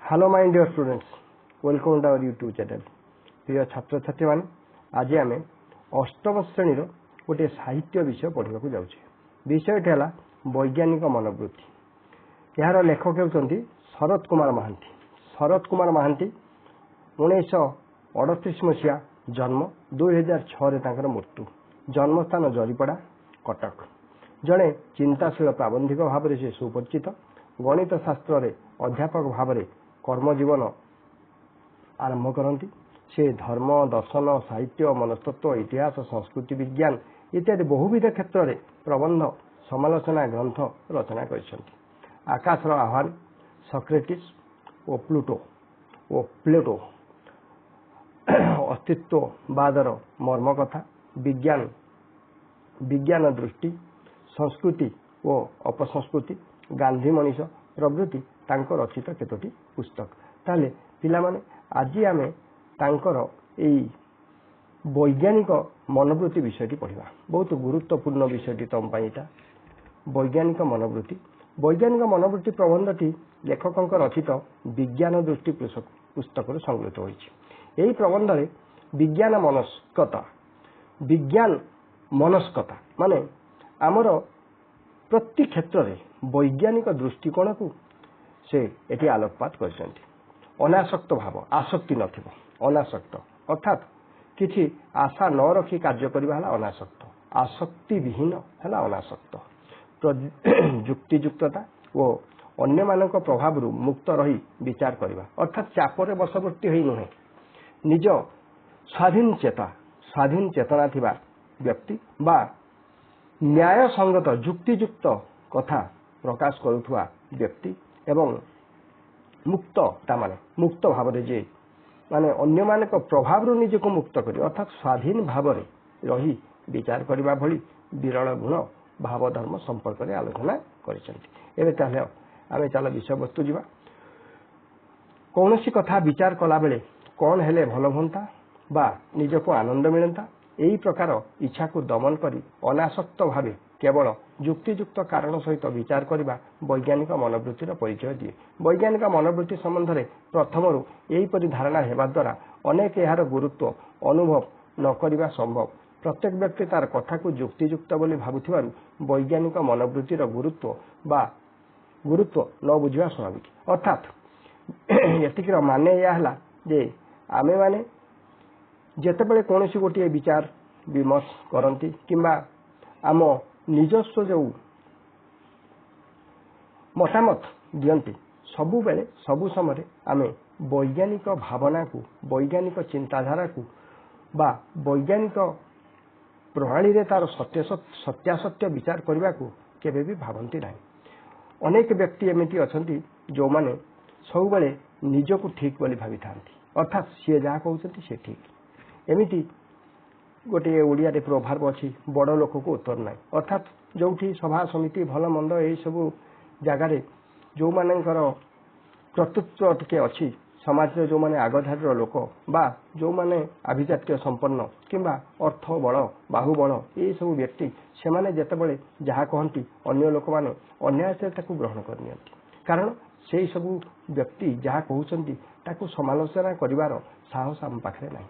Hello my dear students, welcome to our YouTube channel. प्रिय छात्र छात्री मान, आज आम अष्टम श्रेणी गोटे साहित्य विषय पढ़ा जाऊे। विषयटी है वैज्ञानिक मनोवृत्ति। यार लेखक होती शरत कुमार महांती। शरत कुमार महांती 1938 मसीहा जन्म, 2006 मृत्यु। जन्मस्थान जरीपड़ा, कटक। जड़े चिंताशील प्राबंधिक भाव से सुपरिचित। गणित शास्त्र अध्यापक भाव कर्मजीवन आरंभ करती। से धर्म, दर्शन, साहित्य, मनस्तत्व, इतिहास, संस्कृति विज्ञान इत्यादि बहुविध क्षेत्र में प्रबंध, समालोचना ग्रंथ रचना कर। आकाशर आह्वान, सक्रेटिस और प्लेटो, अस्तित्ववादर मर्मकथा, विज्ञान दृष्टि, संस्कृति और अपसंस्कृति, गांधी मनीष प्रभृति तांको रचित केतोटी पुस्तक। ताले पिला माने आज आमे तांकर एई वैज्ञानिक मनोवृत्ति विषयटी पढ़िबा। बहुत गुरुत्वपूर्ण विषयटी तम पई एटा वैज्ञानिक मनोवृत्ति। वैज्ञानिक मनोवृत्ति प्रबंधटी लेखकंक रचित विज्ञान दृष्टि पुस्तक संगृहीत होईछि। एई प्रबंध रे विज्ञान मनस्कता माने आमर प्रति क्षेत्र में वैज्ञानिक दृष्टिकोण को से एटी आलोकपात करछन्ति। अनासक्त भाव, आसक्ति नथिबो, अनासक्त अर्थात किछि आशा न रखी कार्य करबा हला अनासक्त। आसक्ति विहीन हला अनासक्त। युक्तियुक्तता और अन्य मानक प्रभाव रु मुक्त रही विचार करबा अर्थात चापरे बशवर्ती होई नुहे। निज स्वाधीन चेतना थिबा व्यक्ति बा न्याय संगत युक्तियुक्त कथा प्रकाश करुवा व्यक्ति एवं मुक्त भाव जे माने अन्य मानक प्रभाव रु निज को मुक्त करी अर्थात स्वाधीन भाव रही विचार करबा भली विरल गुण भाव धर्म संपर्क में आलोचना करिसेंति। एबे ताले आमे चलो विषय वस्तु जीवा। कौनसी कथा विचार कला बेले कौन हेले भल भंता बा निज को आनंद मिलता, यही प्रकार इच्छा को दमन करी अनासक्त भावे केवल युक्तियुक्त कारण सहित विचार करबा वैज्ञानिक मनोवृत्तिर परिचय दिए। वैज्ञानिक मनोवृत्ति संबंध में प्रथमरु एहीपरि धारणा हेबा द्वारा अनेक यार गुरुत्व अनुभव न करिबा संभव। प्रत्येक व्यक्ति तार कथा को युक्तियुक्त बोली भाबुथिबारु वैज्ञानिक मनोवृत्तिर गुरुत्व न बुझिबा स्वाभाविक। अर्थात एतिकर माने या हला जे आमे माने जेतेबेले कोनोसी गोटे विचार विमर्श करती किंबा आम निजस्व जो मतामत दियंती सबु बेले सबु समय आमे वैज्ञानिक भावना को, वैज्ञानिक चिंताधारा को बा वैज्ञानिक प्रणाली रे तार सत्यासत्य विचार करने को केबे भी भावंती नहीं। अनेक व्यक्ति एमती अछंती जो माने सब बेले निजको ठीक बोली भावी थांती अर्थात सी जहाँ कहते सी ठीक। एमिति गोटे ओडिया प्रभाव अच्छी बड़ लोक को उत्तर ना अर्थात जो सभा समिति भल मंद यही सब जगार जो मानकर कर्तृत्व टिके अच्छी समाज जो माने आगधार लोक बा जो माने आभिजात्य संपन्न किंबा अर्थ बल बाहुबल ये सब व्यक्ति से माने जेतेबेले जहाँ कहती अन्य लोक माने अन्याय से ताकू ग्रहण करनी कारण से सब व्यक्ति जहाँ कहते ताकू समालोचना करिवार साहस आम पाखे ना।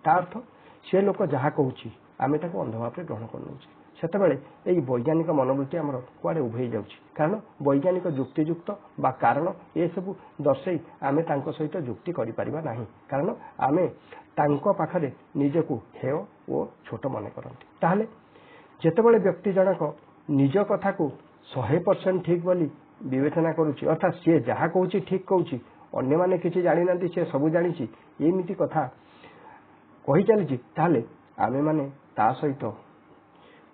ता अर्थ से लोक जहाँ कहूँ आम अंध भाव ग्रहण कर सेतेबेले यही वैज्ञानिक मनोवृत्ति आमर कुआडे उभे जाउछि कारण वैज्ञानिक युक्तियुक्त बा कारण ये सब दर्शई आमे तांको सहित युक्ति करि परिबा नाही कारण आमे तांको पाखरे निजको हेय ओ छोट मन करंती। ताहले जेतेबेले व्यक्ति जनक निज कथा को 100% ठीक बोली विवेचना करुछि अर्थात सी जहाँ कहूँ ठीक कहूँ अन्य माने किछि जानि नांती से सब जानिछि एमिति कथा कही चली ताहले आमे माने ता सहित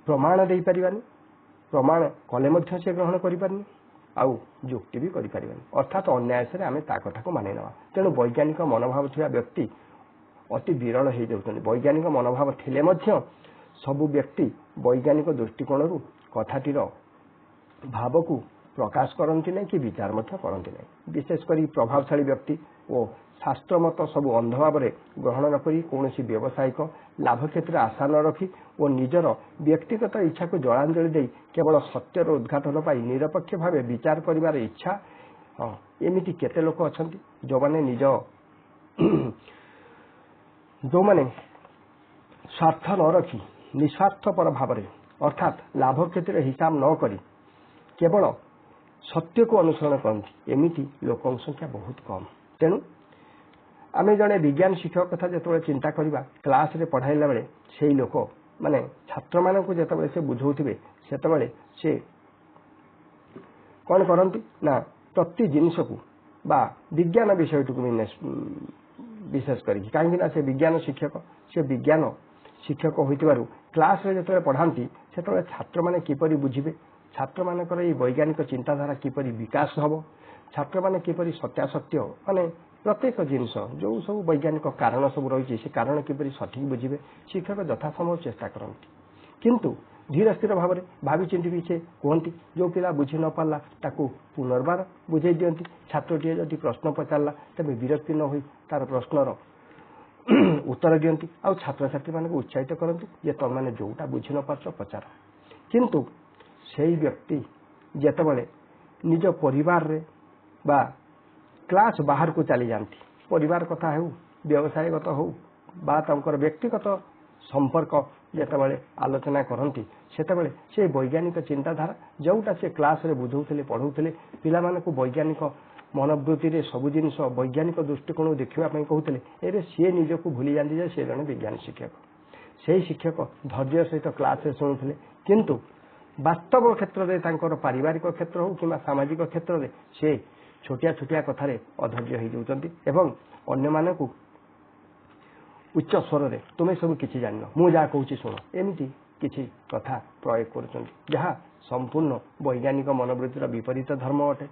प्रमाण दे परिबानी, प्रमाण कले मध्य से ग्रहण करि पारनी आउ युक्ति भी करि परिबानी अर्थात अन्याय से आमे ता कथा को मानि नवा। तेणु वैज्ञानिक मनोभाव थिबा व्यक्ति अति विरल हो जाउछन्ति। वैज्ञानिक मनोभाव थिले मध्य सबु व्यक्ति वैज्ञानिक दृष्टिकोण रु कथाटीर भाव को प्रकाश करती नहीं कि विचार मध्य करती नहीं। विशेषकर प्रभावशाली व्यक्ति और शास्त्र मत सब अंध भाव ग्रहण न करी कौन व्यावसायिक लाभ क्षेत्र आशा न रखी और निजर व्यक्तिगत इच्छा को जलांजलि दे केवल सत्यर उद्घाटन पाई निरपेक्ष भाव विचार करिवार इच्छा हाँ एमती केते लोक अच्छा जो मैंने निज जो मैंने स्वार्थ न रखी निस्वार्थपर भाव अर्थात लाभ क्षति हिसाब न करी केवल सत्य को अनुसरण करती एमती लोक संख्या बहुत कम। तेणु आम जड़े विज्ञान शिक्षक कथा जो चिंता करवा क्लास रे पढ़ाइला बेले से लोक माने छात्र मान को जिते से बुझाऊे से से कौन करती ना प्रति जिनस को बा विज्ञान विषय विशेष करी कहीं से विज्ञान शिक्षक से विज्ञान शिक्षक होइतिबारु क्लास रे जतले पढ़ांती सेतले छात्र माने किपरि बुझिबे छात्र मानकर ये वैज्ञानिक चिंताधारा किपरि विकास हबो छात्र माने किपरि सत्यासत्य माने प्रत्येक जिनस जो सब वैज्ञानिक कारण सब रही से कारण किपरि सठिक बुझिबे शिक्षक यथासंभव चेष्टा करती किंतु धीर स्थिर भाव में भावी चिंती भी से कहती जो पिला बुझी न पारा ताकू पुनर्बार बुझे दिंती छात्रटीए जदि प्रश्न पचारा तेज विरक्ति न हो तार प्रश्नर उत्तर दिंती आ छात्र छात्री मान उत्साहित करती जे तुम मैंने जोटा बुझी न पार्छ पचार किंतु से व्यक्ति जितेबाला निज परिवार रे बा क्लास बाहर को चली जाती परिवार कथा हो व्यवसायगत हो बा तंकर व्यक्तिगत संपर्क जितेबाला आलोचना करती सेतेबाला से वैज्ञानिक चिंताधारा जोटा से क्लास रे बुझाऊले पढ़ाऊले पिला मानकु वैज्ञानिक मनोवृत्ति रे सब जिनस वैज्ञानिक दृष्टिकोण देखापी कहते ए सी निजक भूली जाती से जड़े विज्ञान शिक्षक से शिक्षक धैर्य सहित क्लास रे शुणुले किंतु वास्तव क्षेत्र में पारिवारिक क्षेत्र हो कि सामाजिक क्षेत्र में से छोटिया छोटिया कथार अधैर्य हो जाती अन्य मानकु उच्च स्वर रे तुम्हें सब किसी जान मु जहाँ कहूँ शुण एमती किसी कथा प्रयोग कर संपूर्ण वैज्ञानिक मनोवृत्तिर विपरीत धर्म अटे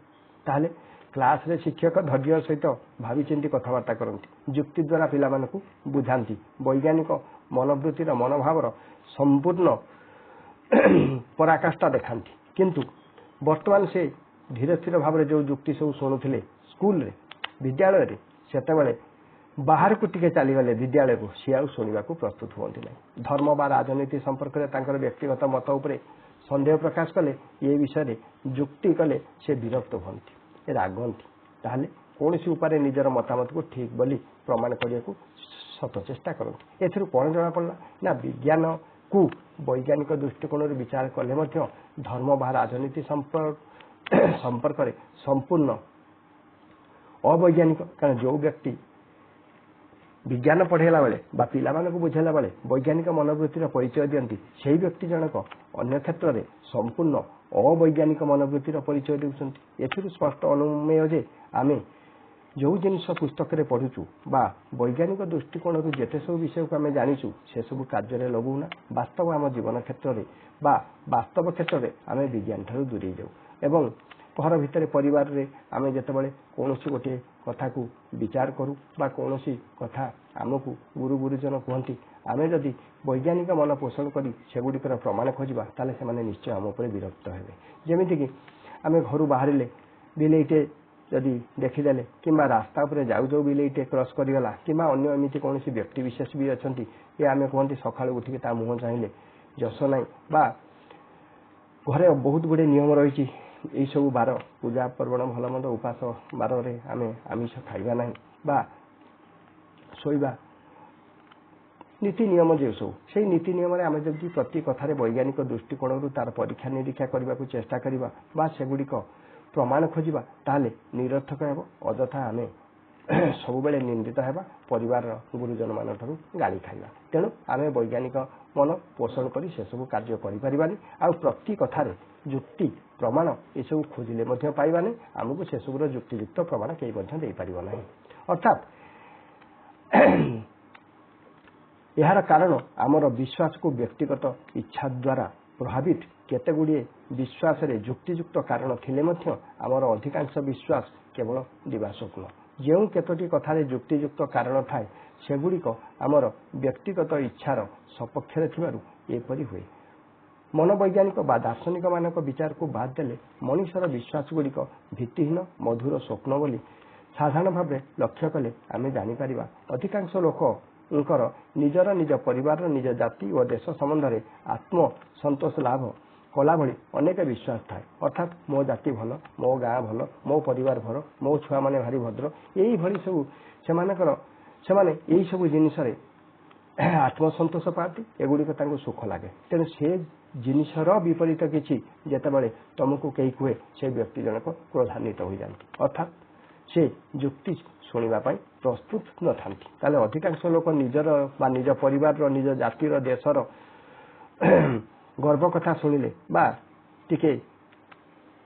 ताहले क्लास रे शिक्षक धैर्य सहित भावी चिंती कथबार्ता करती जुक्ति द्वारा पिला मानकु बुझाती वैज्ञानिक मनोवृत्तिर मनोभावर संपूर्ण पराकाष्ठा देखाती किंतु वर्तमान से धीरे स्थिर भाव में जो जुक्ति सब शुणुले स्कूल रे विद्यालय रे सेतेबाला बाहर को टिके चलीगले विद्यालय को सी आउ शुणा प्रस्तुत हुए ना धर्म बा राजनीति संपर्क में व्यक्तिगत मत उपर सन्देह प्रकाश कले ये विषय जुक्ति कले से विरक्त हुंती रागंती ताहले कौन सी उपारे निजर मतामत को ठीक बोली प्रमाण करने को शत चेष्टा करती एथुरु कौन जना पड़ा ना विज्ञान को वैज्ञानिक दृष्टिकोण विचार कले धर्म बा राजनीति संपर्क में संपूर्ण अवैज्ञानिक कारण जो व्यक्ति विज्ञान पढ़ेला बेले बा पिला मानक बुझेला बेले वैज्ञानिक मनोवृत्तिर परिचय दियंती सेही व्यक्ति जनक अन्य क्षेत्र में संपूर्ण अवैज्ञानिक मनोवृत्तिर परिचय देउछंती एथिरु स्पष्ट अनुमेय जे आमे जो जिनस पुस्तक रे पढ़ुचु बा वैज्ञानिक दृष्टिकोण जेते सब विषय को आमे जानिचु से सब कार्य रे लगौना वास्तव आम जीवन क्षेत्र में बा वास्तव क्षेत्र में आमे विज्ञान ठारू दूरी जाऊ एवं घर भितर परिवार रे आमे जेतेबेले कोनोसी गोटे कथा को विचार करूँ बा कोनोसी कथा आमको गुरु गुरुजन कहती आमे जदि वैज्ञानिक मन पोषण करी सेगुड़िकर प्रमाण खोजा ताले से माने निश्चय आम उपर विरक्त हेबे जेमिति कि आमे घरु बाहरिले बिलेईटे जदि देखीदेले किंबा रास्ता उपर जाऊ जाऊ बिलेईटे क्रॉस करिगला किंबा अन्य एमिति कोनोसी व्यक्ति विशेष भी अछंती ये आमे कहती सकाळु उठिके ता मुह चाहिए जस नाई बा घरे बहुत गुड़े नियम रही यही सब बार पूजा पर्वण भल मंद उपास बार आम आमिष खाइबा ना बा शोइबा नीति नियम जो सब से नीति नियम आम जब प्रति कथार वैज्ञानिक दृष्टिकोण तार परीक्षा निरीक्षा करने को चेष्टा करवा बा सेगुड़िक प्रमाण खोजा ताले निरर्थक हेब अजथा आम सब बेले निंदित हेबा परिवार गुरुजन मान ठारू गाली खाइबा तेणु आम वैज्ञानिक मन पोषण करी से सब कार्य करिपारिबानी आ प्रति कथार जुक्ति प्रमाण ये सब खोजिले पाइबानी आमको से सब जुक्तियुक्त प्रमाण कहीं दे पारिबो नाही अर्थात यार कारण आमर विश्वास को व्यक्तिगत इच्छा द्वारा प्रभावित केते गुड़िए विश्वास रे जुक्तियुक्त कारण थिले मध्य आमर अधिकांश विश्वास केवल दिवा स्वप्न जो केतोटी कथार जुक्तियुक्त कारण थाए सेगुड़िक आमर व्यक्तिगत इच्छार सपक्षरे थिबारु एपरि हुए मनोवैज्ञानिक बा दार्शनिक मानक विचार को बाद देले मनुष्यर विश्वास गुड़िक भित्तिहीन मधुर स्वप्न बोली साधारण भाव लक्ष्य कले आमे जानिपार अधिकांश लोक निजर निज परिवार निज जाति और देश संबंध में आत्म संतोष लाभ କଲା ଭଳି ଅନେକ ବିଶ୍ୱାସ ଥାଏ। ଅର୍ଥାତ୍ ମୋ ଜାତି ଭଲ, ମୋ ଗାଁ ଭଲ, ମୋ ପରିବାର ଭଲ, ମୋ ଛୁଆମାନେ ଭାରି ଭଦ୍ର, ଏଇଭଳି ସବୁ ସେମାନେ ଏଇସବୁ ଜିନିଷରେ ଆତ୍ମସନ୍ତୋଷ ପାଆନ୍ତି। ଏଗୁଡ଼ିକ ତାଙ୍କୁ ସୁଖ ଲାଗେ। ତେଣୁ ସେ ଜିନିଷର ବିପରୀତ କିଛି ଯେତେବେଳେ ତମକୁ କେହି କୁହେ, ସେ ବ୍ୟକ୍ତି ଜଣକ କ୍ରୋଧାନ୍ୱିତ ହୋଇଯାନ୍ତି। ଅର୍ଥାତ୍ ସେ ଯୁକ୍ତି ଶୁଣିବା ପାଇଁ ପ୍ରସ୍ତୁତ ନଥାନ୍ତି। ତାହେଲେ ଅଧିକାଂଶ ଲୋକ ନିଜର ବା ନିଜ ପରିବାରର, ନିଜ ଜାତିର, ଦେଶର ଗର୍ବ କଥା ଶୁଣିଲେ ବା ଟିକେ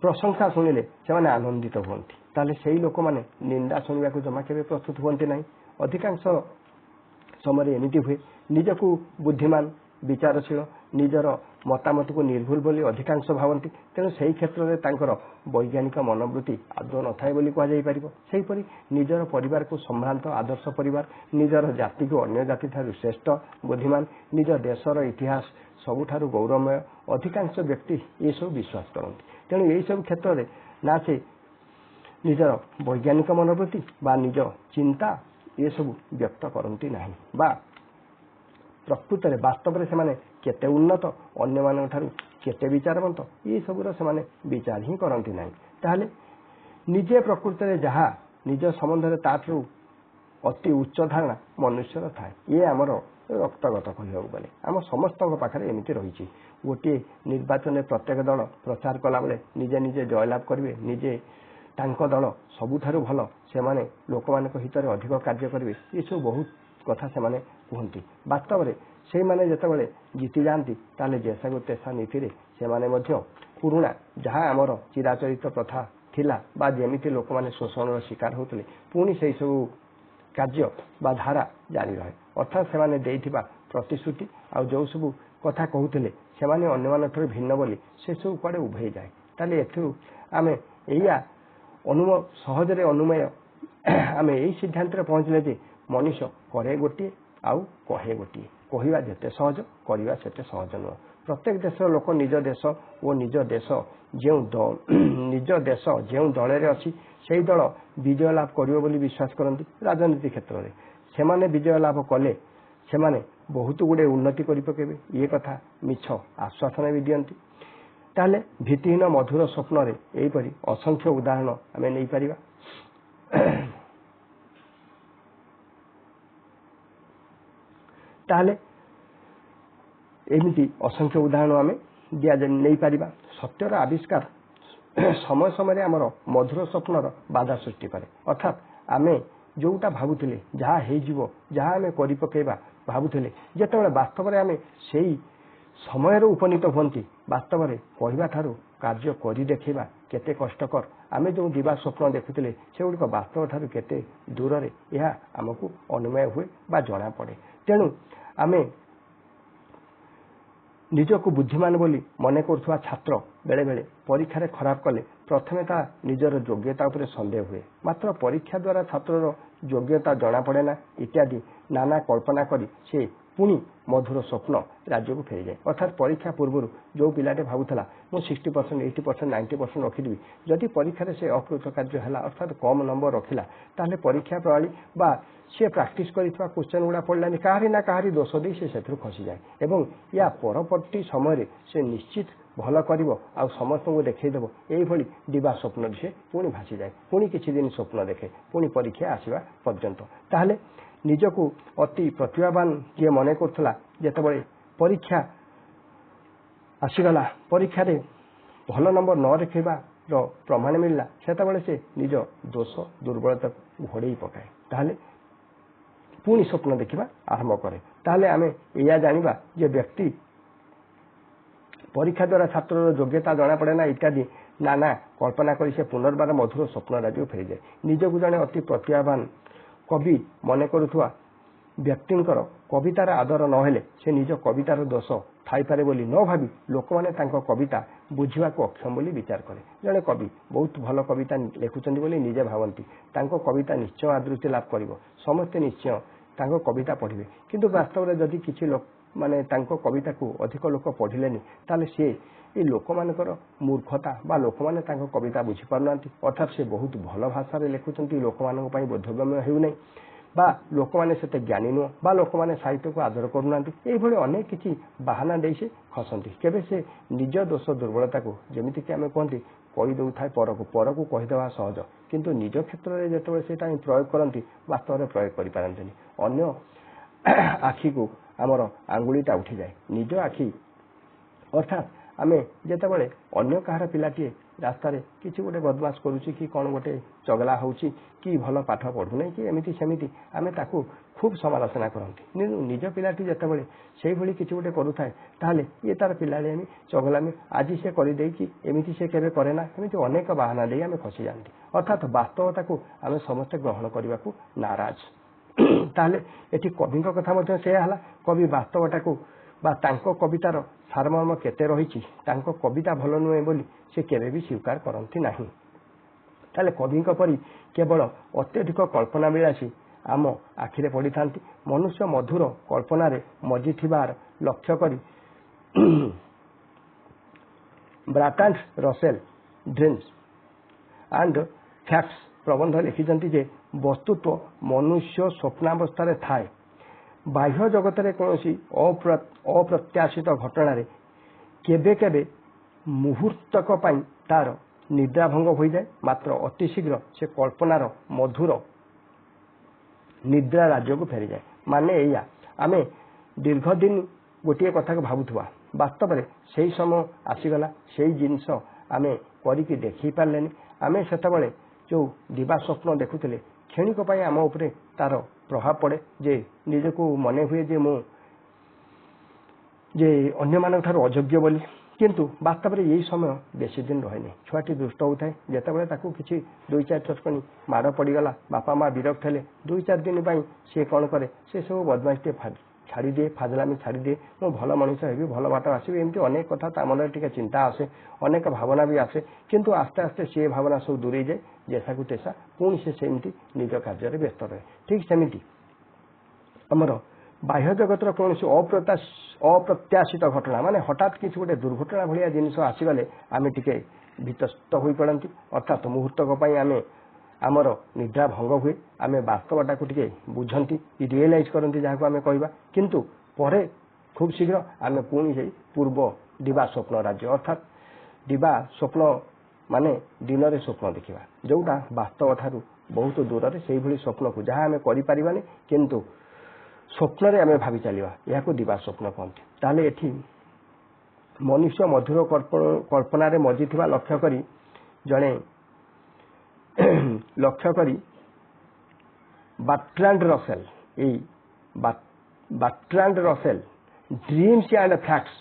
ପ୍ରଶଂସା ଶୁଣିଲେ ସେମାନେ ଆନନ୍ଦିତ ହୁଅନ୍ତି। ତାହେଲେ ସେଇ ଲୋକମାନେ ନିନ୍ଦା ଶୁଣିବାକୁ ଜମା କେବେ ପ୍ରସ୍ତୁତ ହୁଅନ୍ତି ନାହିଁ। ଅଧିକାଂଶ ସମୟରେ ଏମିତି ହୁଏ, ନିଜକୁ ବୁଦ୍ଧିମାନ, ବିଚାରଶୀଳ, ନିଜର ମତାମତକୁ ନିର୍ଭୁଲ ବୋଲି ଅଧିକାଂଶ ଭାବନ୍ତି। ତେଣୁ ସେହି କ୍ଷେତ୍ରରେ ତାଙ୍କର ବୈଜ୍ଞାନିକ ମନୋବୃତ୍ତି ଆଦୌ ନଥାଏ ବୋଲି କୁହାଯାଇପାରିବ। ସେହିପରି ନିଜର ପରିବାରକୁ ସମ୍ଭ୍ରାନ୍ତ ଆଦର୍ଶ ପରିବାର, ନିଜର ଜାତିକୁ ଅନ୍ୟ ଜାତିଠାରୁ ଶ୍ରେଷ୍ଠ, ବୁଦ୍ଧିମାନ, ନିଜ ଦେଶର ଇତିହାସ ସବୁଠାରୁ ଗୌରବମୟ, ଅଧିକାଂଶ ବ୍ୟକ୍ତି ଏସବୁ ବିଶ୍ୱାସ କରନ୍ତି। ତେଣୁ ଏହିସବୁ କ୍ଷେତ୍ରରେ ନା ସେ ନିଜର ବୈଜ୍ଞାନିକ ମନୋବୃତ୍ତି ବା ନିଜ ଚିନ୍ତା ଏସବୁ ବ୍ୟକ୍ତ କରନ୍ତି ନାହିଁ, ବା ପ୍ରକୃତରେ ବାସ୍ତବରେ ସେମାନେ କେତେ ଉନ୍ନତ, ଅନ୍ୟମାନଙ୍କ ଠାରୁ କେତେ ବିଚାରବନ୍ତ, ଏସବୁର ସେମାନେ ବିଚାର ହିଁ କରନ୍ତି ନାହିଁ। ତାହେଲେ ନିଜେ ପ୍ରକୃତରେ ଯାହା ନିଜ ସମ୍ବନ୍ଧରେ ତାଠାରୁ ଅତି ଉଚ୍ଚ ଧାରଣା ମନୁଷ୍ୟର ଥାଏ। ଇଏ ଆମର ରକ୍ତଗତ କହିବାକୁ ଗଲେ ଆମ ସମସ୍ତଙ୍କ ପାଖରେ ଏମିତି ରହିଛି। ଗୋଟିଏ ନିର୍ବାଚନରେ ପ୍ରତ୍ୟେକ ଦଳ ପ୍ରଚାର କଲାବେଳେ ନିଜେ ନିଜେ ଜୟଲାଭ କରିବେ, ନିଜେ ତାଙ୍କ ଦଳ ସବୁଠାରୁ ଭଲ, ସେମାନେ ଲୋକମାନଙ୍କ ହିତରେ ଅଧିକ କାର୍ଯ୍ୟ କରିବେ, ଏସବୁ ବହୁତ କଥା ସେମାନେ କୁହନ୍ତି। ବାସ୍ତବରେ ସେଇମାନେ ଯେତେବେଳେ ଜିତିଯାଆନ୍ତି, ତାହେଲେ ଯେସାକୁ ତେସା ନୀତିରେ ସେମାନେ ମଧ୍ୟ ପୁରୁଣା ଯାହା ଆମର ଚିରାଚରିତ ପ୍ରଥା ଥିଲା ବା ଯେମିତି ଲୋକମାନେ ଶୋଷଣର ଶିକାର ହେଉଥିଲେ, ପୁଣି ସେହିସବୁ କାର୍ଯ୍ୟ ବା ଧାରା ଜାରି ରହେ। ଅର୍ଥାତ୍ ସେମାନେ ଦେଇଥିବା ପ୍ରତିଶ୍ରୁତି ଆଉ ଯେଉଁ ସବୁ କଥା କହୁଥିଲେ ସେମାନେ ଅନ୍ୟମାନଙ୍କଠାରୁ ଭିନ୍ନ ବୋଲି ସେସବୁ କୁଆଡ଼େ ଉଭେଇ ଯାଏ। ତାହେଲେ ଏଥିରୁ ଆମେ ଏଇଆ ସହଜରେ ଅନୁମେୟ ଆମେ ଏଇ ସିଦ୍ଧାନ୍ତରେ ପହଞ୍ଚିଲେ ଯେ ମଣିଷ କରେ ଗୋଟିଏ ଆଉ କହେ ଗୋଟିଏ। କହିବା ଯେତେ ସହଜ, କରିବା ସେତେ ସହଜ ନୁହେଁ। ପ୍ରତ୍ୟେକ ଦେଶର ଲୋକ ନିଜ ଦେଶ ଓ ନିଜ ଦେଶ ଯେଉଁ ଦଳରେ ଅଛି ସେହି ଦଳ ବିଜୟ ଲାଭ କରିବ ବୋଲି ବିଶ୍ୱାସ କରନ୍ତି। ରାଜନୀତି କ୍ଷେତ୍ରରେ ସେମାନେ ବିଜୟ ଲାଭ କଲେ ସେମାନେ ବହୁତ ଗୁଡ଼ିଏ ଉନ୍ନତି କରି ପକାଇବେ, ଇଏ କଥା ମିଛ ଆଶ୍ୱାସନା ବି ଦିଅନ୍ତି। ତାହେଲେ ଭିତ୍ତିହୀନ ମଧୁର ସ୍ୱପ୍ନରେ ଏହିପରି ଅସଂଖ୍ୟ ଉଦାହରଣ ଆମେ ନେଇପାରିବା। ତାହେଲେ ଏମିତି ଅସଂଖ୍ୟ ଉଦାହରଣ ଆମେ ନେଇପାରିବା। ସତ୍ୟର ଆବିଷ୍କାର ସମୟ ସମୟରେ ଆମର ମଧୁର ସ୍ୱପ୍ନର ବାଧା ସୃଷ୍ଟି କରେ। ଅର୍ଥାତ୍ ଆମେ ଯେଉଁଟା ଭାବୁଥିଲେ, ଯାହା ହେଇଯିବ, ଯାହା ଆମେ କରି ପକାଇବା ଭାବୁଥିଲେ, ଯେତେବେଳେ ବାସ୍ତବରେ ଆମେ ସେଇ ସମୟରେ ଉପନୀତ ହୁଅନ୍ତି, ବାସ୍ତବରେ କହିବା ଠାରୁ କାର୍ଯ୍ୟ କରି ଦେଖାଇବା କେତେ କଷ୍ଟକର। ଆମେ ଯେଉଁ ଦିବା ସ୍ୱପ୍ନ ଦେଖୁଥିଲେ ସେଗୁଡ଼ିକ ବାସ୍ତବ ଠାରୁ କେତେ ଦୂରରେ, ଏହା ଆମକୁ ଅନୁମେୟ ହୁଏ ବା ଜଣାପଡ଼େ। ତେଣୁ ଆମେ ନିଜକୁ ବୁଦ୍ଧିମାନ ବୋଲି ମନେ କରୁଥିବା ଛାତ୍ର ବେଳେବେଳେ ପରୀକ୍ଷାରେ ଖରାପ କଲେ ପ୍ରଥମେ ତା ନିଜର ଯୋଗ୍ୟତା ଉପରେ ସନ୍ଦେହ ହୁଏ। ମାତ୍ର ପରୀକ୍ଷା ଦ୍ୱାରା ଛାତ୍ରର ଯୋଗ୍ୟତା ଜଣାପଡ଼େ ନା ଇତ୍ୟାଦି ନାନା କଳ୍ପନା କରି ସେ ପୁଣି ମଧୁର ସ୍ୱପ୍ନ ରାଜ୍ୟକୁ ଫେରିଯାଏ। ଅର୍ଥାତ୍ ପରୀକ୍ଷା ପୂର୍ବରୁ ଯେଉଁ ପିଲାଟି ଭାବୁଥିଲା ମୁଁ 60%, 80%, 90% ରଖିଦେବି, ଯଦି ପରୀକ୍ଷାରେ ସେ ଅକୃତକାର୍ଯ୍ୟ ହେଲା, ଅର୍ଥାତ୍ କମ୍ ନମ୍ବର ରଖିଲା, ତାହେଲେ ପରୀକ୍ଷା ପ୍ରଣାଳୀ ବା ସେ ପ୍ରାକ୍ଟିସ୍ କରିଥିବା କ୍ୱେଶ୍ଚନ୍ ଗୁଡ଼ା ପଡ଼ିଲାନି, କାହାରି ନା କାହାରି ଦୋଷ ଦେଇ ସେ ସେଥିରୁ ଖସିଯାଏ ଏବଂ ୟା ପରବର୍ତ୍ତୀ ସମୟରେ ସେ ନିଶ୍ଚିତ ଭଲ କରିବ ଆଉ ସମସ୍ତଙ୍କୁ ଦେଖାଇଦେବ। ଏଇଭଳି ଦିବା ସ୍ୱପ୍ନରେ ସେ ପୁଣି ଭାସିଯାଏ, ପୁଣି କିଛି ଦିନ ସ୍ୱପ୍ନ ଦେଖେ, ପୁଣି ପରୀକ୍ଷା ଆସିବା ପର୍ଯ୍ୟନ୍ତ। ତାହେଲେ ନିଜକୁ ଅତି ପ୍ରତିଭାବାନ ଯିଏ ମନେ କରୁଥିଲା, ଯେତେବେଳେ ପରୀକ୍ଷା ଆସିଗଲା, ପରୀକ୍ଷାରେ ଭଲ ନମ୍ବର ନ ରଖିବାର ପ୍ରମାଣ ମିଳିଲା, ସେତେବେଳେ ସେ ନିଜ ଦୋଷ ଦୁର୍ବଳତାକୁ ଘୋଡ଼େଇ ପକାଏ। ତାହେଲେ ପୁଣି ସ୍ୱପ୍ନ ଦେଖିବା ଆରମ୍ଭ କରେ। ତାହେଲେ ଆମେ ଏଇଆ ଜାଣିବା ଯେ ବ୍ୟକ୍ତି ପରୀକ୍ଷା ଦ୍ୱାରା ଛାତ୍ରର ଯୋଗ୍ୟତା ଜଣାପଡ଼େ ନା ଇତ୍ୟାଦି ନାନା କଳ୍ପନା କରି ସେ ପୁନର୍ବାର ମଧୁର ସ୍ୱପ୍ନ ରାଜ୍ୟକୁ ଫେରିଯାଏ। ନିଜକୁ ଜଣେ ଅତି ପ୍ରତିଭାବାନ କବି ମନେ କରୁଥିବା ବ୍ୟକ୍ତିଙ୍କର କବିତାର ଆଦର ନହେଲେ ସେ ନିଜ କବିତାର ଦୋଷ ଥାଇପାରେ ବୋଲି ନ ଭାବି ଲୋକମାନେ ତାଙ୍କ କବିତା ବୁଝିବାକୁ ଅକ୍ଷମ ବୋଲି ବିଚାର କରେ। ଜଣେ କବି ବହୁତ ଭଲ କବିତା ଲେଖୁଛନ୍ତି ବୋଲି ନିଜେ ଭାବନ୍ତି, ତାଙ୍କ କବିତା ନିଶ୍ଚୟ ଆଦୃତି ଲାଭ କରିବ, ସମସ୍ତେ ନିଶ୍ଚୟ ତାଙ୍କ କବିତା ପଢ଼ିବେ। କିନ୍ତୁ ବାସ୍ତବରେ ଯଦି କିଛି ମାନେ ତାଙ୍କ କବିତାକୁ ଅଧିକ ଲୋକ ପଢ଼ିଲେନି, ତାହେଲେ ସେ এই ଲୋକମାନଙ୍କର ମୂର୍ଖତା ବା ଲୋକମାନେ ତାଙ୍କ କବିତା ବୁଝିପାରୁନାହାନ୍ତି, ଅର୍ଥାତ୍ ସେ ବହୁତ ଭଲ ଭାଷାରେ ଲେଖୁଛନ୍ତି, ଲୋକମାନଙ୍କ ପାଇଁ ବୋଧଗମ୍ୟ ହେଉନାହିଁ। बा लोक मैंने से ज्ञानी नुह बा लोक मैंने साहित्य को आदर करूना ये अनेक किसी बाहाना दे से खसती केवे से निज दोष दुर्बलता को जमीती कि आम कहते कहीदे थाए पर को कहीदेवा सहज किंतु निज क्षेत्र में जो से प्रयोग करती वास्तव में प्रयोग कर पारती अन्य आखि को आमर आंगुलीटा उठी जाए निज आखि अर्थात आम जितेबाला अन्य कहार पिलाटे रास्तार किसी गोटे बदमाश करुच्ची कि कौन गोटे चगला होची कि भल पाठ पढ़ुना कि एमती सेमती आम ताकू खूब समालोचना करती निज पिलाटी जितेबाला से भाई किसी गोटे करुए ताहले ये तार पिलामी चगलामी आज से करदे कि एमती से केवे करे ना एमती अनेक बाहाना दे आम फसी जाती अर्थात वास्तवता को आम समस्ते ग्रहण करने को नाराज ताहले एटी कवि कथा से कवि वास्तवटा को बा तांको कवितार सारमर्म केते रही कविता भल नुहे बोली से केवे भी स्वीकार करती नहीं ताले कवि परी केवल अत्यधिक कल्पना विलासी आम आखिरे पड़ी था मनुष्य मधुर कल्पना मजी थिबार लक्ष्य करी ब्राटांड रसेल ड्रीम्स एंड फैक्ट्स प्रबंध लिखिं जे वस्तुत्व मनुष्य स्वप्नावस्था थाए बाह्य जगत में कौन अप्रत्याशित घटन केबे केबे मुहूर्तक तार निद्रा भंग हो जाए मात्र अति शीघ्र से कल्पनार मधुर निद्रा राज्य को फेरी जाए माने या आम दीर्घ दिन गोटे कथा को भावुवा वास्तव में से समय आसीगला से जिनस आम करी देखी पारे आम से जो दिवा स्वप्न देखुले क्षणिक आम उपरे तार प्रभाव पड़े जे निजको मने हुए जे अन्य मान अयोग्य बोली किंतु वास्तव में यही समय बेसी दिन रहे छुआटी दुष्ट होता है जितेबाला किसी 2-4 चटकनी माड़ पड़गला बापा माँ विरक्त हेले 2-4 दिन सी कौन करे से सब बदमाशी छाड़ी दिए फाजलामी छाड़ी दिए मु भल मनीष हेबी भल बाट आसबि एमती अनेक कथा मन टे चिंता आसे अनेक भावना भी आसे किंतु आस्ते आस्ते सी भावना सब दूरे जाए जैसा को तैसा पुणी सेमती निज कार्य व्यस्त रहे ठीक सेमती आमर बाह्य जगतर कौन अप्रत्याशित घटना माने हठात किसी गोटे दुर्घटना भाया जिन आसीगले आम टे भीतस्त हो पड़ती अर्थात मुहूर्तक आम आमर निद्रा भंग हुए आम वास्तवटा को टे बुझंती रियलाइज करती जहाँ को आम कहवा किंतु परे खूब शीघ्र आम पुणी से पूर्व दिवा स्वप्न राज्य अर्थात दिवा स्वप्न माने दिन में स्वप्न देखा जोटा वास्तव ठारू बहुत दूर से ही स्वप्न को जहाँ आम कर किंतु स्वप्न आम भावी चलवा यह दिवा स्वप्न कहते ताले एठी मनुष्य मधुर कल्पना मजी थिबा लक्ष्य करी जड़े लक्ष्य करी Bertrand Russell Bertrand Russell dreams and facts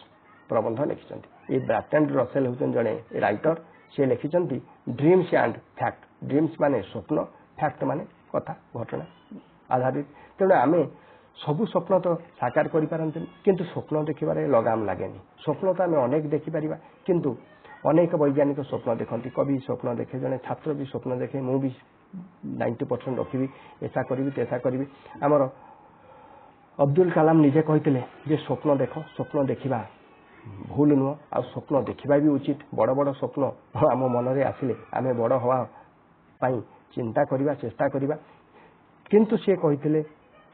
प्रबंध लिखिं ये बार्ट्रांड रसेल होते जड़े राइटर से लिखिं ड्रीम्स एंड फैक्ट ड्रीम्स माने स्वप्न फैक्ट माने कथा घटना आधारित तेणु आम सबू स्वप्न तो साकार करें किंतु स्वप्न देखिबारे लगाम लगे स्वप्न तो आम अनेक देखिपर किंतु अनेक वैज्ञानिक स्वप्न देखती कवि स्वप्न देखे जड़े छात्र भी स्वप्न देखे मु भी 90% रखी ऐसा करी तैसा करी आमर अब्दुल कलाम निजे कहते स्वप्न देख स्वप्न देखा भूल नुह आ स्वप्न देखा भी उचित बड़ बड़ स्वप्न आम मन में आसिले आम बड़ हवा चिंता करवा चेष्टा करवा किंतु सी कहते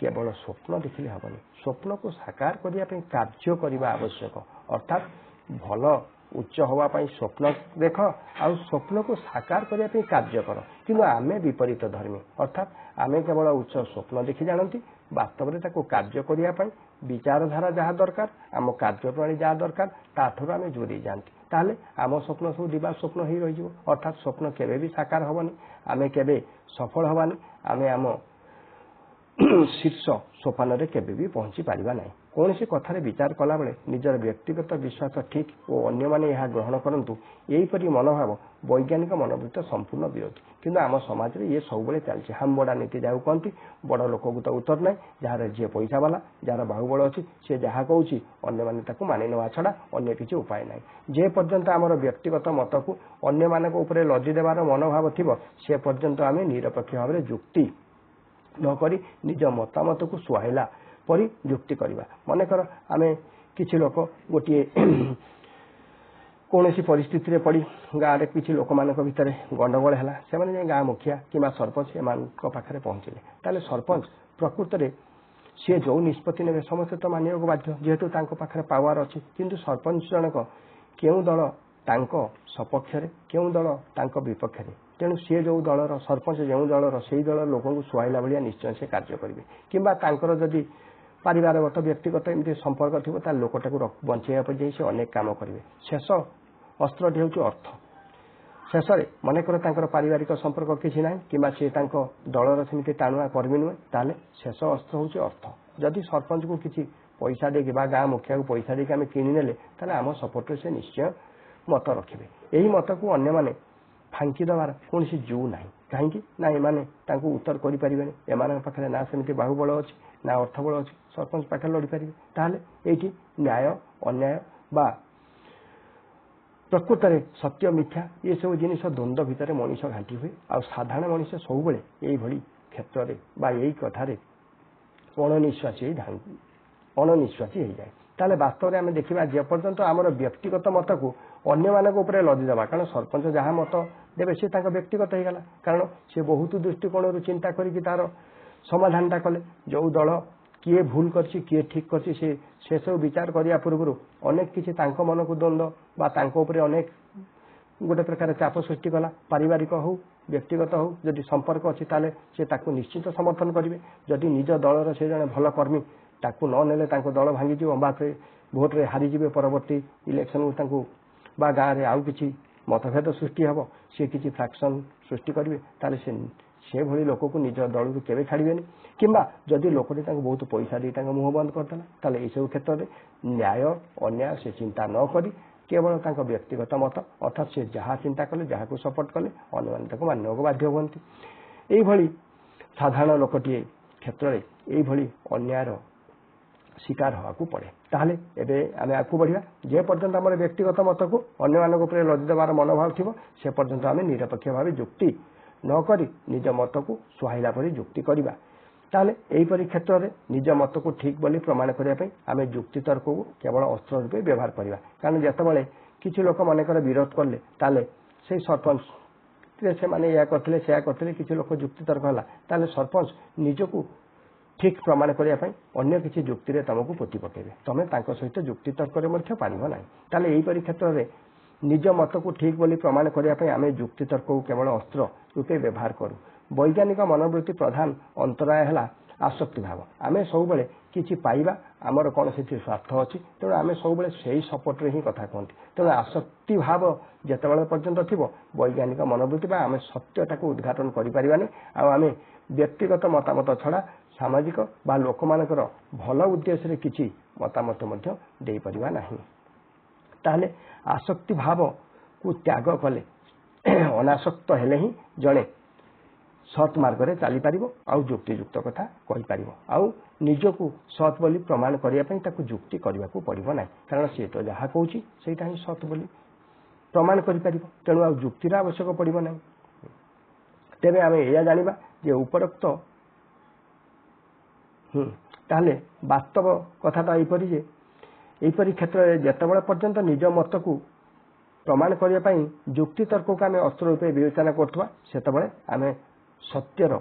केवल स्वप्न देखिले हेनी स्वप्न को साकार करने कार्य करने आवश्यक अर्थात भल उच्च हाँवाई स्वप्न देख आ स्वप्न को साकार करने कार्य कर कि आम विपरीत धर्मी अर्थात आम केवल उच्च स्वप्न देखी जानती वास्तव में कार्य करने विचारधारा जहाँ दरकार आम कार्यप्रणाली जहाँ दरकार ताठू आम जोरी जाती ताहले आम स्वप्न सब दिवा स्वप्न ही रही अर्थात स्वप्न केवे भी साकार हेनी आम केवे सफल हेबानी आम आम शीर्ष सोपान केबे भी पहुंची पारिबा नहीं कौन सी कथार विचार कला बेले निजर व्यक्तिगत विश्वास ठीक और अन्य माने यह ग्रहण करंतु यहीपरि मनोभाव वैज्ञानिक मनोवृत्त संपूर्ण विरोधी किंतु आम समाज में ये सब चलती हम बड़ा नीति जहाँ कहती बड़ लोक को तो उत्तर ना जार जी पैसा वाला जार बाहुबल अच्छी सी जहाँ कौच अन्य माने मानि नवा छड़ा अन्य किसी उपाय ना जे पर्यंत आमर व्यक्तिगत मत को अन्य मानक उपरे लदी देवार मनोभाव थी से पर्यंत आम निरपेक्ष भाव में जुक्ति नकरी निज मतामत को सुहाइला परी जुक्ति करवा मनकर आम किसी लोक गोटे କୌଣସି ପରିସ୍ଥିତିରେ ପଡ଼ି ଗାଁରେ କିଛି ଲୋକମାନଙ୍କ ଭିତରେ ଗଣ୍ଡଗୋଳ ହେଲା, ସେମାନେ ଯାଇ ଗାଁ ମୁଖିଆ କିମ୍ବା ସରପଞ୍ଚ ଏମାନଙ୍କ ପାଖରେ ପହଞ୍ଚିଲେ, ତାହେଲେ ସରପଞ୍ଚ ପ୍ରକୃତରେ ସିଏ ଯେଉଁ ନିଷ୍ପତ୍ତି ନେବେ ସମସ୍ତେ ତ ମାନିବାକୁ ବାଧ୍ୟ, ଯେହେତୁ ତାଙ୍କ ପାଖରେ ପାୱାର ଅଛି। କିନ୍ତୁ ସରପଞ୍ଚ ଜଣକ କେଉଁ ଦଳ ତାଙ୍କ ସପକ୍ଷରେ, କେଉଁ ଦଳ ତାଙ୍କ ବିପକ୍ଷରେ, ତେଣୁ ସିଏ ଯେଉଁ ଦଳର ସରପଞ୍ଚ ଯେଉଁ ଦଳର ସେଇ ଦଳର ଲୋକଙ୍କୁ ସୁହାଇଲା ଭଳିଆ ନିଶ୍ଚୟ ସେ କାର୍ଯ୍ୟ କରିବେ। କିମ୍ବା ତାଙ୍କର ଯଦି ପାରିବାରଗତ ବ୍ୟକ୍ତିଗତ ଏମିତି ସମ୍ପର୍କ ଥିବ, ତାହେଲେ ଲୋକଟାକୁ ବଞ୍ଚାଇବା ପାଇଁ ଯାଇ ସେ ଅନେକ କାମ କରିବେ। ଶେଷ ଅସ୍ତ୍ରଟି ହେଉଛି ଅର୍ଥ। ଶେଷରେ ମନେକର ତାଙ୍କର ପାରିବାରିକ ସମ୍ପର୍କ କିଛି ନାହିଁ କିମ୍ବା ସେ ତାଙ୍କ ଦଳର ସେମିତି ଟାଣୁଆ କର୍ମୀ ନୁହେଁ, ତାହେଲେ ଶେଷ ଅସ୍ତ୍ର ହେଉଛି ଅର୍ଥ। ଯଦି ସରପଞ୍ଚକୁ କିଛି ପଇସା ଦେଇକି ବା ଗାଁ ମୁଖିଆକୁ ପଇସା ଦେଇକି ଆମେ କିଣିନେଲେ, ତାହେଲେ ଆମ ସପୋର୍ଟରେ ସେ ନିଶ୍ଚୟ ମତ ରଖିବେ। ଏହି ମତକୁ ଅନ୍ୟମାନେ ଫାଙ୍କି ଦେବାର କୌଣସି ଜୁ ନାହିଁ। କାହିଁକି ନା ଏମାନେ ତାଙ୍କୁ ଉତ୍ତର କରିପାରିବେନି, ଏମାନଙ୍କ ପାଖରେ ନା ସେମିତି ବାହୁବଳ ଅଛି ନା ଅର୍ଥବଳ ଅଛି ସରପଞ୍ଚ ପାଖରେ ଲଢ଼ିପାରିବେ। ତାହେଲେ ଏଇଠି ନ୍ୟାୟ ଅନ୍ୟାୟ ବା ପ୍ରକୃତରେ ସତ୍ୟ ମିଥ୍ୟା ଏସବୁ ଜିନିଷ ଦ୍ୱନ୍ଦ୍ୱ ଭିତରେ ମଣିଷ ଘାଣ୍ଟି ହୁଏ। ଆଉ ସାଧାରଣ ମଣିଷ ସବୁବେଳେ ଏଇଭଳି କ୍ଷେତ୍ରରେ ବା ଏଇ କଥାରେ ଅଣନିଶ୍ୱାସୀ ହେଇଯାଏ। ତାହେଲେ ବାସ୍ତବରେ ଆମେ ଦେଖିବା, ଯେପର୍ଯ୍ୟନ୍ତ ଆମର ବ୍ୟକ୍ତିଗତ ମତକୁ ଅନ୍ୟମାନଙ୍କ ଉପରେ ଲଦି ଦେବା, କାରଣ ସରପଞ୍ଚ ଯାହା ମତ ଦେବେ ସେ ତାଙ୍କ ବ୍ୟକ୍ତିଗତ ହେଇଗଲା, କାରଣ ସେ ବହୁତ ଦୃଷ୍ଟିକୋଣରୁ ଚିନ୍ତା କରିକି ତାର ସମାଧାନଟା କଲେ। ଯେଉଁ ଦଳ କିଏ ଭୁଲ କରିଛି କିଏ ଠିକ୍ କରିଛି ସେସବୁ ବିଚାର କରିବା ପୂର୍ବରୁ ଅନେକ କିଛି ତାଙ୍କ ମନକୁ ଦ୍ୱନ୍ଦ୍ୱ ବା ତାଙ୍କ ଉପରେ ଅନେକ ଗୋଟେ ପ୍ରକାର ଚାପ ସୃଷ୍ଟି କଲା। ପାରିବାରିକ ହେଉ ବ୍ୟକ୍ତିଗତ ହେଉ, ଯଦି ସମ୍ପର୍କ ଅଛି ତାହେଲେ ସେ ତାକୁ ନିଶ୍ଚିତ ସମର୍ଥନ କରିବେ। ଯଦି ନିଜ ଦଳର ସେ ଜଣେ ଭଲ କର୍ମୀ, ତାକୁ ନ ନେଲେ ତାଙ୍କ ଦଳ ଭାଙ୍ଗିଯିବ ବା ଭୋଟରେ ହାରିଯିବେ, ପରବର୍ତ୍ତୀ ଇଲେକ୍ସନକୁ ତାଙ୍କୁ ବା ଗାଁରେ ଆଉ କିଛି ମତଭେଦ ସୃଷ୍ଟି ହେବ, ସେ କିଛି ଫ୍ରାକ୍ସନ୍ ସୃଷ୍ଟି କରିବେ, ତାହେଲେ ସେଭଳି ଲୋକକୁ ନିଜ ଦଳରୁ କେବେ ଛାଡ଼ିବେନି। କିମ୍ବା ଯଦି ଲୋକଟି ତାଙ୍କୁ ବହୁତ ପଇସା ଦେଇ ତାଙ୍କ ମୁହଁ ବନ୍ଦ କରିଦେଲା, ତାହେଲେ ଏସବୁ କ୍ଷେତ୍ରରେ ନ୍ୟାୟ ଅନ୍ୟାୟ ସେ ଚିନ୍ତା ନ କରି କେବଳ ତାଙ୍କ ବ୍ୟକ୍ତିଗତ ମତ ଅର୍ଥାତ୍ ସେ ଯାହା ଚିନ୍ତା କଲେ ଯାହାକୁ ସପୋର୍ଟ କଲେ ଅନ୍ୟମାନେ ତାକୁ ମାନିବାକୁ ବାଧ୍ୟ ହୁଅନ୍ତି। ଏଇଭଳି ସାଧାରଣ ଲୋକଟିଏ କ୍ଷେତ୍ରରେ ଏଇଭଳି ଅନ୍ୟାୟର ଶିକାର ହେବାକୁ ପଡ଼େ। ତାହେଲେ ଏବେ ଆମେ ଆଗକୁ ବଢ଼ିବା। ଯେ ପର୍ଯ୍ୟନ୍ତ ଆମର ବ୍ୟକ୍ତିଗତ ମତକୁ ଅନ୍ୟମାନଙ୍କ ଉପରେ ଲଦି ଦେବାର ମନୋଭାବ ଥିବ, ସେ ପର୍ଯ୍ୟନ୍ତ ଆମେ ନିରପେକ୍ଷ ଭାବେ ଯୁକ୍ତି ନ କରି ନିଜ ମତକୁ ସୁହାଇଲା ପରି ଯୁକ୍ତି କରିବା। ତାହେଲେ ଏହିପରି କ୍ଷେତ୍ରରେ ନିଜ ମତକୁ ଠିକ୍ ବୋଲି ପ୍ରମାଣ କରିବା ପାଇଁ ଆମେ ଯୁକ୍ତିତର୍କକୁ କେବଳ ଅସ୍ତ୍ର ରୂପେ ବ୍ୟବହାର କରିବା। କାରଣ ଯେତେବେଳେ କିଛି ଲୋକ ମନେକର ବିରୋଧ କଲେ, ତାହେଲେ ସେଇ ସରପଞ୍ଚରେ ସେମାନେ ଏହା କରିଥିଲେ ସେୟା କରିଥିଲେ, କିଛି ଲୋକ ଯୁକ୍ତିତର୍କ ହେଲା, ତାହେଲେ ସରପଞ୍ଚ ନିଜକୁ ଠିକ୍ ପ୍ରମାଣ କରିବା ପାଇଁ ଅନ୍ୟ କିଛି ଯୁକ୍ତିରେ ତୁମକୁ ପୋତି ପକାଇବେ, ତୁମେ ତାଙ୍କ ସହିତ ଯୁକ୍ତିତର୍କରେ ମଧ୍ୟ ପାରିବ ନାହିଁ। ତାହେଲେ ଏହିପରି କ୍ଷେତ୍ରରେ ନିଜ ମତକୁ ଠିକ୍ ବୋଲି ପ୍ରମାଣ କରିବା ପାଇଁ ଆମେ ଯୁକ୍ତିତର୍କକୁ କେବଳ ଅସ୍ତ୍ର ରୂପେ ବ୍ୟବହାର କରୁ। ବୈଜ୍ଞାନିକ ମନୋବୃତ୍ତି ପ୍ରଧାନ ଅନ୍ତରାୟ ହେଲା ଆସକ୍ତି ଭାବ। ଆମେ ସବୁବେଳେ କିଛି ପାଇବା, ଆମର କ'ଣ ସେଥିରେ ସ୍ୱାର୍ଥ ଅଛି, ତେଣୁ ଆମେ ସବୁବେଳେ ସେଇ ସପୋର୍ଟରେ ହିଁ କଥା କୁହନ୍ତି। ତେଣୁ ଆସକ୍ତି ଭାବ ଯେତେବେଳେ ପର୍ଯ୍ୟନ୍ତ ଥିବ, ବୈଜ୍ଞାନିକ ମନୋବୃତ୍ତି ବା ଆମେ ସତ୍ୟଟାକୁ ଉଦ୍ଘାଟନ କରିପାରିବାନି। ଆଉ ଆମେ ବ୍ୟକ୍ତିଗତ ମତାମତ ଛଡ଼ା ସାମାଜିକ ବା ଲୋକମାନଙ୍କର ଭଲ ଉଦ୍ଦେଶ୍ୟରେ କିଛି ମତାମତ ମଧ୍ୟ ଦେଇପାରିବା ନାହିଁ। ତାହେଲେ ଆସକ୍ତି ଭାବକୁ ତ୍ୟାଗ କଲେ, ଅନାସକ୍ତ ହେଲେ ହିଁ ଜଣେ ସତ୍ ମାର୍ଗରେ ଚାଲିପାରିବ ଆଉ ଯୁକ୍ତିଯୁକ୍ତ କଥା କହିପାରିବ। ଆଉ ନିଜକୁ ସତ୍ ବୋଲି ପ୍ରମାଣ କରିବା ପାଇଁ ତାକୁ ଯୁକ୍ତି କରିବାକୁ ପଡ଼ିବ ନାହିଁ, କାରଣ ସେ ତ ଯାହା କହୁଛି ସେଇଟା ହିଁ ସତ୍ ବୋଲି ପ୍ରମାଣ କରିପାରିବ। ତେଣୁ ଆଉ ଯୁକ୍ତିର ଆବଶ୍ୟକ ପଡ଼ିବ ନାହିଁ। ତେବେ ଆମେ ଏଇଆ ଜାଣିବା ଯେ ଉପରୋକ୍ତ ତାହେଲେ ବାସ୍ତବ କଥାଟା ଏହିପରି ଯେ ଏହିପରି କ୍ଷେତ୍ରରେ ଯେତେବେଳେ ପର୍ଯ୍ୟନ୍ତ ନିଜ ମତକୁ ପ୍ରମାଣ କରିବା ପାଇଁ ଯୁକ୍ତିତର୍କକୁ ଆମେ ଅସ୍ତ୍ର ରୂପେ ବିବେଚନା କରୁଥିବା, ସେତେବେଳେ ଆମେ ସତ୍ୟର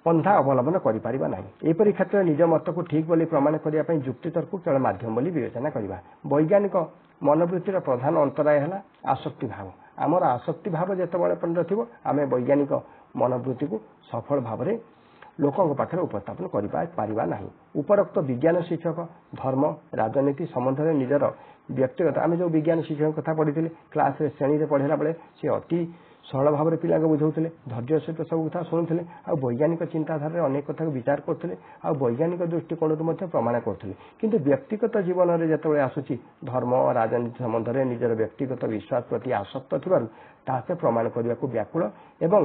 ପନ୍ଥା ଅବଲମ୍ବନ କରିପାରିବା ନାହିଁ। ଏହିପରି କ୍ଷେତ୍ରରେ ନିଜ ମତକୁ ଠିକ୍ ବୋଲି ପ୍ରମାଣ କରିବା ପାଇଁ ଯୁକ୍ତିତର୍କକୁ କେବଳ ମାଧ୍ୟମ ବୋଲି ବିବେଚନା କରିବା। ବୈଜ୍ଞାନିକ ମନୋବୃତ୍ତିର ପ୍ରଧାନ ଅନ୍ତରାୟ ହେଲା ଆସକ୍ତି ଭାବ। ଆମର ଆସକ୍ତି ଭାବ ଯେତେବେଳେ ପର୍ଯ୍ୟନ୍ତ ଥିବ, ଆମେ ବୈଜ୍ଞାନିକ ମନୋବୃତ୍ତିକୁ ସଫଳ ଭାବରେ ଲୋକଙ୍କ ପାଖରେ ଉପସ୍ଥାପନ କରିପାରିବା ନାହିଁ। ଉପରୋକ୍ତ ବିଜ୍ଞାନ ଶିକ୍ଷକ ଧର୍ମ ରାଜନୀତି ସମ୍ବନ୍ଧରେ ନିଜର ବ୍ୟକ୍ତିଗତ, ଆମେ ଯେଉଁ ବିଜ୍ଞାନ ଶିକ୍ଷକଙ୍କ କଥା ପଢ଼ିଥିଲେ କ୍ଲାସରେ ଶ୍ରେଣୀରେ ପଢ଼ିଲା ବେଳେ ସେ ଅତି ସରଳ ଭାବରେ ପିଲାଙ୍କୁ ବୁଝାଉଥିଲେ, ଧୈର୍ଯ୍ୟ ସହିତ ସବୁ କଥା ଶୁଣୁଥିଲେ, ଆଉ ବୈଜ୍ଞାନିକ ଚିନ୍ତାଧାରାରେ ଅନେକ କଥାକୁ ବିଚାର କରୁଥିଲେ, ଆଉ ବୈଜ୍ଞାନିକ ଦୃଷ୍ଟିକୋଣରୁ ମଧ୍ୟ ପ୍ରମାଣ କରୁଥିଲେ। କିନ୍ତୁ ବ୍ୟକ୍ତିଗତ ଜୀବନରେ ଯେତେବେଳେ ଆସୁଛି ଧର୍ମ ରାଜନୀତି ସମ୍ବନ୍ଧରେ ନିଜର ବ୍ୟକ୍ତିଗତ ବିଶ୍ୱାସ ପ୍ରତି ଆସକ୍ତ ଥିବାରୁ ତାହା ସେ ପ୍ରମାଣ କରିବାକୁ ବ୍ୟାକୁଳ ଏବଂ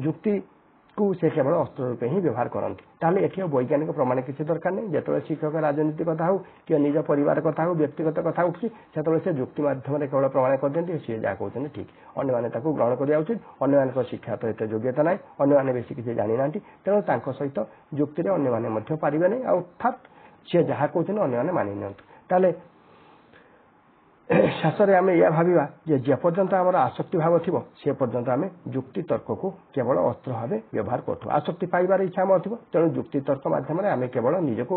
ଯୁକ୍ତିକୁ ସେ କେବଳ ଅସ୍ତ୍ର ରୂପେ ହିଁ ବ୍ୟବହାର କରନ୍ତି। ତାହେଲେ ଏଠି ଆଉ ବୈଜ୍ଞାନିକ ପ୍ରମାଣ କିଛି ଦରକାର ନାହିଁ। ଯେତେବେଳେ ଶିକ୍ଷକ ରାଜନୀତି କଥା ହେଉ କି ନିଜ ପରିବାର କଥା ହେଉ ବ୍ୟକ୍ତିଗତ କଥା ଉଠୁଛି, ସେତେବେଳେ ସେ ଯୁକ୍ତି ମାଧ୍ୟମରେ କେବଳ ପ୍ରମାଣ କରିଦିଅନ୍ତି ସିଏ ଯାହା କହୁଛନ୍ତି ଠିକ୍, ଅନ୍ୟମାନେ ତାକୁ ଗ୍ରହଣ କରିବା ଉଚିତ। ଅନ୍ୟମାନଙ୍କ ଶିକ୍ଷା ତ ଏତେ ଯୋଗ୍ୟତା ନାହିଁ, ଅନ୍ୟମାନେ ବେଶୀ କିଛି ଜାଣିନାହାନ୍ତି, ତେଣୁ ତାଙ୍କ ସହିତ ଯୁକ୍ତିରେ ଅନ୍ୟମାନେ ମଧ୍ୟ ପାରିବେନି, ଆଉ ଅର୍ଥାତ୍ ସିଏ ଯାହା କହୁଛନ୍ତି ଅନ୍ୟମାନେ ମାନି ନିଅନ୍ତୁ। ତାହେଲେ शेषରେ ଆମେ ଏହା ଭାବିବା ଯେ ଯେପର୍ଯ୍ୟନ୍ତ ଆମର ଆସକ୍ତି ଭାବ ଥିବ ସେ ପର୍ଯ୍ୟନ୍ତ ଆମେ ଯୁକ୍ତି ତର୍କକୁ କେବଳ ଅସ୍ତ୍ର ଭାବେ ବ୍ୟବହାର କରୁଥିବୁ। ଆସକ୍ତି ପାଇବାର ଇଚ୍ଛା ଆମର ଥିବ, ତେଣୁ ଯୁକ୍ତି ତର୍କ ମାଧ୍ୟମରେ ଆମେ କେବଳ ନିଜକୁ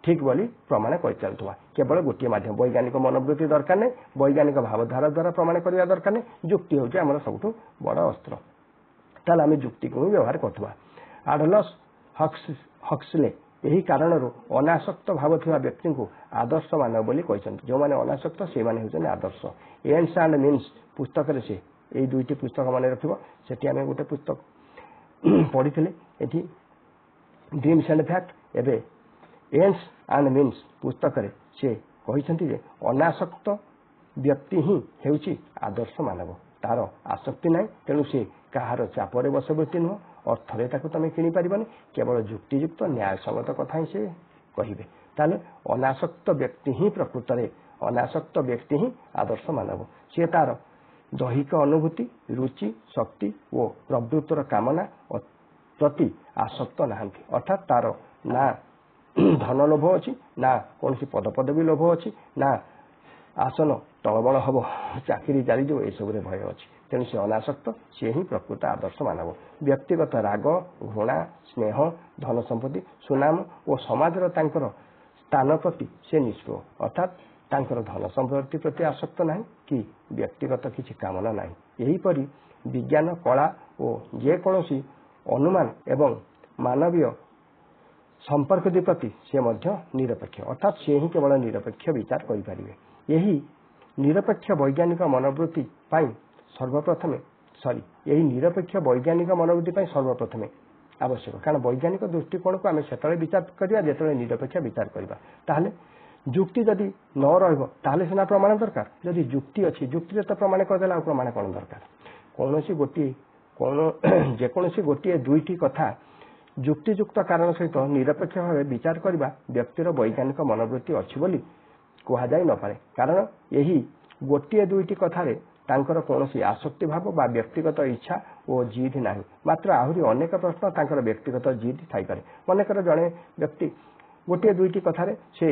ଠିକ୍ ବୋଲି ପ୍ରମାଣ କରିଚାଲୁଥିବା। କେବଳ ଗୋଟିଏ ମାଧ୍ୟମ, ବୈଜ୍ଞାନିକ ମନୋବୃତ୍ତି ଦରକାର ନାହିଁ, ବୈଜ୍ଞାନିକ ଭାବଧାରା ଦ୍ୱାରା ପ୍ରମାଣ କରିବା ଦରକାର ନାହିଁ। ଯୁକ୍ତି ହେଉଛି ଆମର ସବୁଠୁ ବଡ଼ ଅସ୍ତ୍ର। ତାହେଲେ ଆମେ ଯୁକ୍ତିକୁ ହିଁ ବ୍ୟବହାର କରୁଥିବା। ଆଡଲସ୍ ହକ୍ସଲେ ଏହି କାରଣରୁ ଅନାସକ୍ତ ଭାବ ଥିବା ବ୍ୟକ୍ତିଙ୍କୁ ଆଦର୍ଶ ମାନବ ବୋଲି କହିଛନ୍ତି। ଯେଉଁମାନେ ଅନାସକ୍ତ ସେଇମାନେ ହେଉଛନ୍ତି ଆଦର୍ଶ। ଏଣ୍ଡସ୍ ଆଣ୍ଡ ମିନ୍ସ ପୁସ୍ତକରେ ସେ ଏଇ ଦୁଇଟି ପୁସ୍ତକ ମନେ ରଖିବ। ସେଠି ଆମେ ଗୋଟେ ପୁସ୍ତକ ପଢ଼ିଥିଲେ, ଏଠି ଡ୍ରିମ୍ସ ଆଣ୍ଡ ଫ୍ୟାକ୍ଟ। ଏବେ ଏଣ୍ଡସ୍ ଆଣ୍ଡ ମିନ୍ସ ପୁସ୍ତକରେ ସେ କହିଛନ୍ତି ଯେ ଅନାସକ୍ତ ବ୍ୟକ୍ତି ହିଁ ହେଉଛି ଆଦର୍ଶ ମାନବ। ତାର ଆସକ୍ତି ନାହିଁ, ତେଣୁ ସେ କାହାର ଚାପରେ ବଶବର୍ତ୍ତୀ ନୁହଁ। ଅର୍ଥରେ ତାକୁ ତମେ କିଣିପାରିବନି, କେବଳ ଯୁକ୍ତିଯୁକ୍ତ ନ୍ୟାୟସଙ୍ଗତ କଥା ହିଁ ସେ କହିବେ। ତାହେଲେ ଅନାସକ୍ତ ବ୍ୟକ୍ତି ହିଁ ପ୍ରକୃତରେ ଅନାସକ୍ତ ବ୍ୟକ୍ତି ହିଁ ଆଦର୍ଶ ମାନବ। ସେ ତାର ଦୈହିକ ଅନୁଭୂତି, ରୁଚି, ଶକ୍ତି ଓ ପ୍ରବୃତ୍ତର କାମନା ପ୍ରତି ଆସକ୍ତ ନାହାନ୍ତି। ଅର୍ଥାତ୍ ତାର ନା ଧନ ଲୋଭ ଅଛି, ନା କୌଣସି ପଦପଦବୀ ଲୋଭ ଅଛି, ନା ଆସନ ତଳବଳ ହବ, ଚାକିରି ଚାଲିଯିବ, ଏସବୁରେ ଭୟ ଅଛି। ତେଣୁ ସେ ଅନାସକ୍ତ, ସିଏ ହିଁ ପ୍ରକୃତ ଆଦର୍ଶ ମାନବ। ବ୍ୟକ୍ତିଗତ ରାଗ, ଘୃଣା, ସ୍ନେହ, ଧନ ସମ୍ପତ୍ତି, ସୁନାମ ଓ ସମାଜର ତାଙ୍କର ସ୍ଥାନ ପ୍ରତି ସେ ନିଷ୍ପୃହ। ଅର୍ଥାତ୍ ତାଙ୍କର ଧନ ସମ୍ପତ୍ତି ପ୍ରତି ଆସକ୍ତ ନାହିଁ କି ବ୍ୟକ୍ତିଗତ କିଛି କାମନା ନାହିଁ। ଏହିପରି ବିଜ୍ଞାନ, କଳା ଓ ଯେକୌଣସି ଅନୁମାନ ଏବଂ ମାନବୀୟ ସମ୍ପର୍କଟି ପ୍ରତି ସେ ମଧ୍ୟ ନିରପେକ୍ଷ। ଅର୍ଥାତ୍ ସେ ହିଁ କେବଳ ନିରପେକ୍ଷ ବିଚାର କରିପାରିବେ। ଏହି ନିରପେକ୍ଷ ବୈଜ୍ଞାନିକ ମନୋବୃତ୍ତି ପାଇଁ ସର୍ବପ୍ରଥମେ ଆବଶ୍ୟକ। କାରଣ ବୈଜ୍ଞାନିକ ଦୃଷ୍ଟିକୋଣକୁ ଆମେ ସେତେବେଳେ ବିଚାର କରିବା ଯେତେବେଳେ ନିରପେକ୍ଷ ବିଚାର କରିବା। ତାହେଲେ ଯୁକ୍ତି ଯଦି ନ ରହିବ ତାହେଲେ ସିନା ପ୍ରମାଣ ଦରକାର। ଯଦି ଯୁକ୍ତି ଅଛି, ଯୁକ୍ତିରେ ତ ପ୍ରମାଣ କରିଦେଲା, ଆଉ ପ୍ରମାଣ କ'ଣ ଦରକାର? ଯେକୌଣସି ଗୋଟିଏ ଦୁଇଟି କଥା ଯୁକ୍ତିଯୁକ୍ତ କାରଣ ସହିତ ନିରପେକ୍ଷ ଭାବେ ବିଚାର କରିବା ବ୍ୟକ୍ତିର ବୈଜ୍ଞାନିକ ମନୋବୃତ୍ତି ଅଛି ବୋଲି କୁହାଯାଇ ନପାରେ। କାରଣ ଏହି ଗୋଟିଏ ଦୁଇଟି କଥାରେ ତାଙ୍କର କୌଣସି ଆସକ୍ତି ଭାବ ବା ବ୍ୟକ୍ତିଗତ ଇଚ୍ଛା ଓ ଜିଦ୍ ନାହିଁ। ମାତ୍ର ଆହୁରି ଅନେକ ପ୍ରଶ୍ନ ତାଙ୍କର ବ୍ୟକ୍ତିଗତ ଜିଦ୍ ଥାଇପାରେ। ମନେକର ଜଣେ ବ୍ୟକ୍ତି ଗୋଟିଏ ଦୁଇଟି କଥାରେ ସେ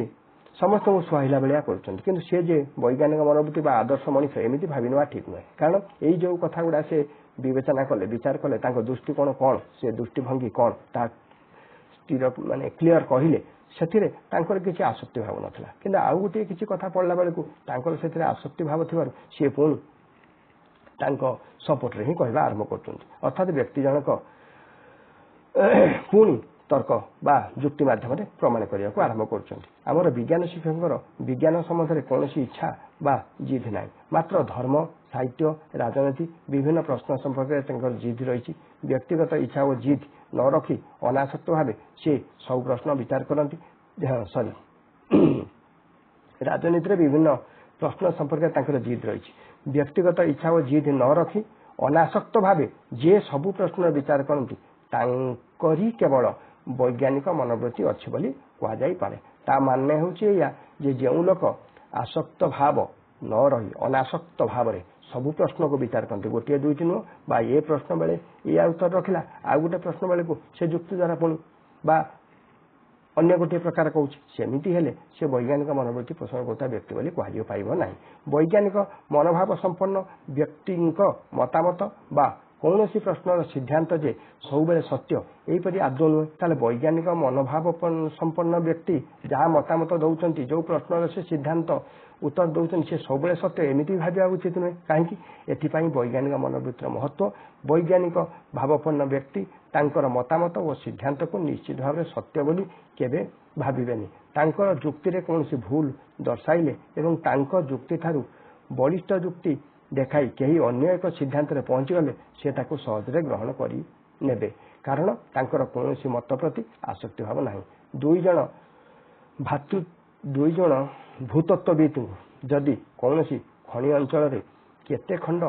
ସମସ୍ତଙ୍କୁ ସୁହାଇଲା ଭଳିଆ କରୁଛନ୍ତି, କିନ୍ତୁ ସେ ଯେ ବୈଜ୍ଞାନିକ ମନୋବୃତ୍ତି ବା ଆଦର୍ଶ ମଣିଷ ଏମିତି ଭାବି ନେବା ଠିକ୍ ନୁହେଁ। କାରଣ ଏଇ ଯେଉଁ କଥା ଗୁଡ଼ା ସେ ବିବେଚନା କଲେ, ବିଚାର କଲେ, ତାଙ୍କ ଦୃଷ୍ଟିକୋଣ କ'ଣ, ସେ ଦୃଷ୍ଟିଭଙ୍ଗୀ କ'ଣ, ତାହା ସ୍ଥିର କ୍ଲିୟର କହିଲେ, ସେଥିରେ ତାଙ୍କର କିଛି ଆସକ୍ତି ଭାବ ନଥିଲା। କିନ୍ତୁ ଆଉ ଗୋଟିଏ କିଛି କଥା ପଡ଼ିଲା ବେଳକୁ ତାଙ୍କର ସେଥିରେ ଆସକ୍ତି ଭାବ ଥିବାରୁ ସିଏ ପୁଣି ତାଙ୍କ ସପୋର୍ଟରେ ହିଁ କହିବା ଆରମ୍ଭ କରୁଛନ୍ତି। ଅର୍ଥାତ୍ ବ୍ୟକ୍ତି ଜଣକ ପୁଣି ତର୍କ ବା ଯୁକ୍ତି ମାଧ୍ୟମରେ ପ୍ରମାଣ କରିବାକୁ ଆରମ୍ଭ କରୁଛନ୍ତି। ଆମର ବିଜ୍ଞାନ ଶିକ୍ଷକଙ୍କର ବିଜ୍ଞାନ ସମ୍ବନ୍ଧରେ କୌଣସି ଇଚ୍ଛା ବା ଜିଦ୍ ନାହିଁ। ମାତ୍ର ଧର୍ମ, ସାହିତ୍ୟ, ରାଜନୀତି ବିଭିନ୍ନ ପ୍ରଶ୍ନ ସମ୍ପର୍କରେ ତାଙ୍କର ଜିଦ୍ ରହିଛି। ବ୍ୟକ୍ତିଗତ ଇଚ୍ଛା ଓ ଜିଦ୍ ନ ରଖି ଅନାସକ୍ତ ଭାବେ ସେ ସବୁ ପ୍ରଶ୍ନ ବିଚାର କରନ୍ତି। ରାଜନୀତିରେ ବିଭିନ୍ନ ପ୍ରଶ୍ନ ସମ୍ପର୍କରେ ତାଙ୍କର ଜିଦ୍ ରହିଛି। ବ୍ୟକ୍ତିଗତ ଇଚ୍ଛା ଓ ଜିଦ୍ ନ ରଖି ଅନାସକ୍ତ ଭାବେ ଯେ ସବୁ ପ୍ରଶ୍ନର ବିଚାର କରନ୍ତି ତାଙ୍କରି କେବଳ ବୈଜ୍ଞାନିକ ମନୋବୃତ୍ତି ଅଛି ବୋଲି କୁହାଯାଇପାରେ। ତା ମାନେ ହେଉଛି ଏଇଆ ଯେ ଯେଉଁ ଲୋକ ଆସକ୍ତ ଭାବ ନ ରହି ଅନାସକ୍ତ ଭାବରେ ସବୁ ପ୍ରଶ୍ନକୁ ବିଚାର କରନ୍ତି, ଗୋଟିଏ ଦୁଇଟି ନୁହଁ, ବା ଏ ପ୍ରଶ୍ନ ବେଳେ ଏଇଆ ଉତ୍ତର ରଖିଲା, ଆଉ ଗୋଟେ ପ୍ରଶ୍ନ ବେଳକୁ ସେ ଯୁକ୍ତି ଦ୍ୱାରା ପୁଣି ବା ଅନ୍ୟ ଗୋଟିଏ ପ୍ରକାର କହୁଛି, ସେମିତି ହେଲେ ସେ ବୈଜ୍ଞାନିକ ମନୋବୃତ୍ତି ପୋଷଣ କରୁଥିବା ବ୍ୟକ୍ତି ବୋଲି କୁହାଯାଇପାରିବ ନାହିଁ। ବୈଜ୍ଞାନିକ ମନୋଭାବ ସମ୍ପନ୍ନ ବ୍ୟକ୍ତିଙ୍କ ମତାମତ ବା କୌଣସି ପ୍ରଶ୍ନର ସିଦ୍ଧାନ୍ତ ଯେ ସବୁବେଳେ ସତ୍ୟ ଏହିପରି ଆଦୌ ନୁହେଁ। ତାହେଲେ ବୈଜ୍ଞାନିକ ମନୋଭାବ ସମ୍ପନ୍ନ ବ୍ୟକ୍ତି ଯାହା ମତାମତ ଦେଉଛନ୍ତି, ଯେଉଁ ପ୍ରଶ୍ନର ସେ ସିଦ୍ଧାନ୍ତ ଉତ୍ତର ଦେଉଛନ୍ତି, ସେ ସବୁବେଳେ ସତ୍ୟ ଏମିତି ଭାବିବା ଉଚିତ ନୁହେଁ। କାହିଁକି? ଏଥିପାଇଁ ବୈଜ୍ଞାନିକ ମନୋବୃତ୍ତିର ମହତ୍ଵ। ବୈଜ୍ଞାନିକ ଭାବପନ୍ନ ବ୍ୟକ୍ତି ତାଙ୍କର ମତାମତ ଓ ସିଦ୍ଧାନ୍ତକୁ ନିଶ୍ଚିତ ଭାବରେ ସତ୍ୟ ବୋଲି କେବେ ଭାବିବେନି। ତାଙ୍କର ଯୁକ୍ତିରେ କୌଣସି ଭୁଲ ଦର୍ଶାଇଲେ ଏବଂ ତାଙ୍କ ଯୁକ୍ତିଠାରୁ ବଳିଷ୍ଠ ଯୁକ୍ତି ଦେଖାଇ କେହି ଅନ୍ୟ ଏକ ସିଦ୍ଧାନ୍ତରେ ପହଞ୍ଚିଗଲେ ସେ ତାକୁ ସହଜରେ ଗ୍ରହଣ କରି ନେବେ, କାରଣ ତାଙ୍କର କୌଣସି ମତ ପ୍ରତି ଆସକ୍ତି ଭାବ ନାହିଁ। ଦୁଇ ଜଣ ଭୂତତ୍ତ୍ୱବିତ୍ଙ୍କୁ ଯଦି କୌଣସି ଖଣି ଅଞ୍ଚଳରେ କେତେ ଖଣ୍ଡ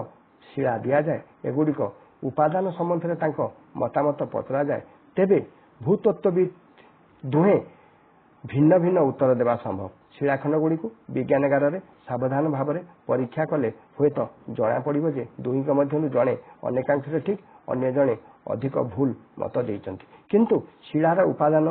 ଶିଳା ଦିଆଯାଏ, ଏଗୁଡ଼ିକ ଉପାଦାନ ସମ୍ବନ୍ଧରେ ତାଙ୍କ ମତାମତ ପଚରାଯାଏ, ତେବେ ଭୂତତ୍ତ୍ୱବିତ୍ ଦୁହେଁ ଭିନ୍ନ ଭିନ୍ନ ଉତ୍ତର ଦେବା ସମ୍ଭବ। ଶିଳାଖଣ୍ଡଗୁଡ଼ିକୁ ବିଜ୍ଞାନାଗାରରେ ସାବଧାନ ଭାବରେ ପରୀକ୍ଷା କଲେ ହୁଏତ ଜଣାପଡ଼ିବ ଯେ ଦୁହିଁଙ୍କ ମଧ୍ୟରୁ ଜଣେ ଅନେକାଂଶରେ ଠିକ୍, ଅନ୍ୟ ଜଣେ ଅଧିକ ଭୁଲ ମତ ଦେଇଛନ୍ତି। କିନ୍ତୁ ଶିଳାର ଉପାଦାନ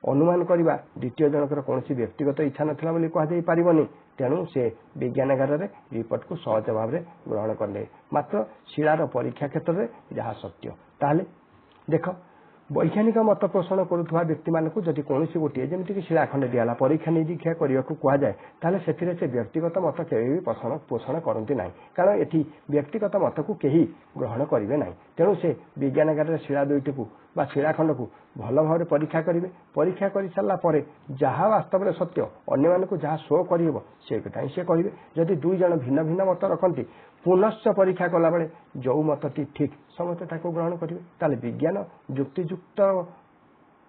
ଅନୁମାନ କରିବା ଦ୍ୱିତୀୟ ଜଣଙ୍କର କୌଣସି ବ୍ୟକ୍ତିଗତ ଇଚ୍ଛା ନଥିଲା ବୋଲି କୁହାଯାଇ ପାରିବନି। ତେଣୁ ସେ ବିଜ୍ଞାନାଗାରରେ ରିପୋର୍ଟକୁ ସହଜ ଭାବରେ ଗ୍ରହଣ କଲେ। ମାତ୍ର ଶିଳାର ପରୀକ୍ଷା କ୍ଷେତ୍ରରେ ଯାହା ସତ୍ୟ। ତାହେଲେ ଦେଖ, ବୈଜ୍ଞାନିକ ମତ ପୋଷଣ କରୁଥିବା ବ୍ୟକ୍ତିମାନଙ୍କୁ ଯଦି କୌଣସି ଗୋଟିଏ ଯେମିତିକି ଶିଳାଖଣ୍ଡ ଦିଆହେଲା ପରୀକ୍ଷା ନିରୀକ୍ଷା କରିବାକୁ କୁହାଯାଏ, ତାହେଲେ ସେଥିରେ ସେ ବ୍ୟକ୍ତିଗତ ମତ କେବେ ବି ପୋଷଣ କରନ୍ତି ନାହିଁ। କାରଣ ଏଠି ବ୍ୟକ୍ତିଗତ ମତକୁ କେହି ଗ୍ରହଣ କରିବେ ନାହିଁ। ତେଣୁ ସେ ବିଜ୍ଞାନାଗାରରେ ଶିଳା ଦୁଇଟିକୁ ବା ଶିଳାଖଣ୍ଡକୁ ଭଲ ଭାବରେ ପରୀକ୍ଷା କରିବେ। ପରୀକ୍ଷା କରିସାରିଲା ପରେ ଯାହା ବାସ୍ତବରେ ସତ୍ୟ, ଅନ୍ୟମାନଙ୍କୁ ଯାହା ଶୋ କରିହେବ ସେ କଥା ହିଁ ସେ କହିବେ। ଯଦି ଦୁଇ ଜଣ ଭିନ୍ନ ଭିନ୍ନ ମତ ରଖନ୍ତି, ପୁନଶ୍ଚ ପରୀକ୍ଷା କଲାବେଳେ ଯେଉଁ ମତଟି ଠିକ୍ ସମସ୍ତେ ତାକୁ ଗ୍ରହଣ କରିବେ। ତାହେଲେ ବିଜ୍ଞାନ ଯୁକ୍ତିଯୁକ୍ତ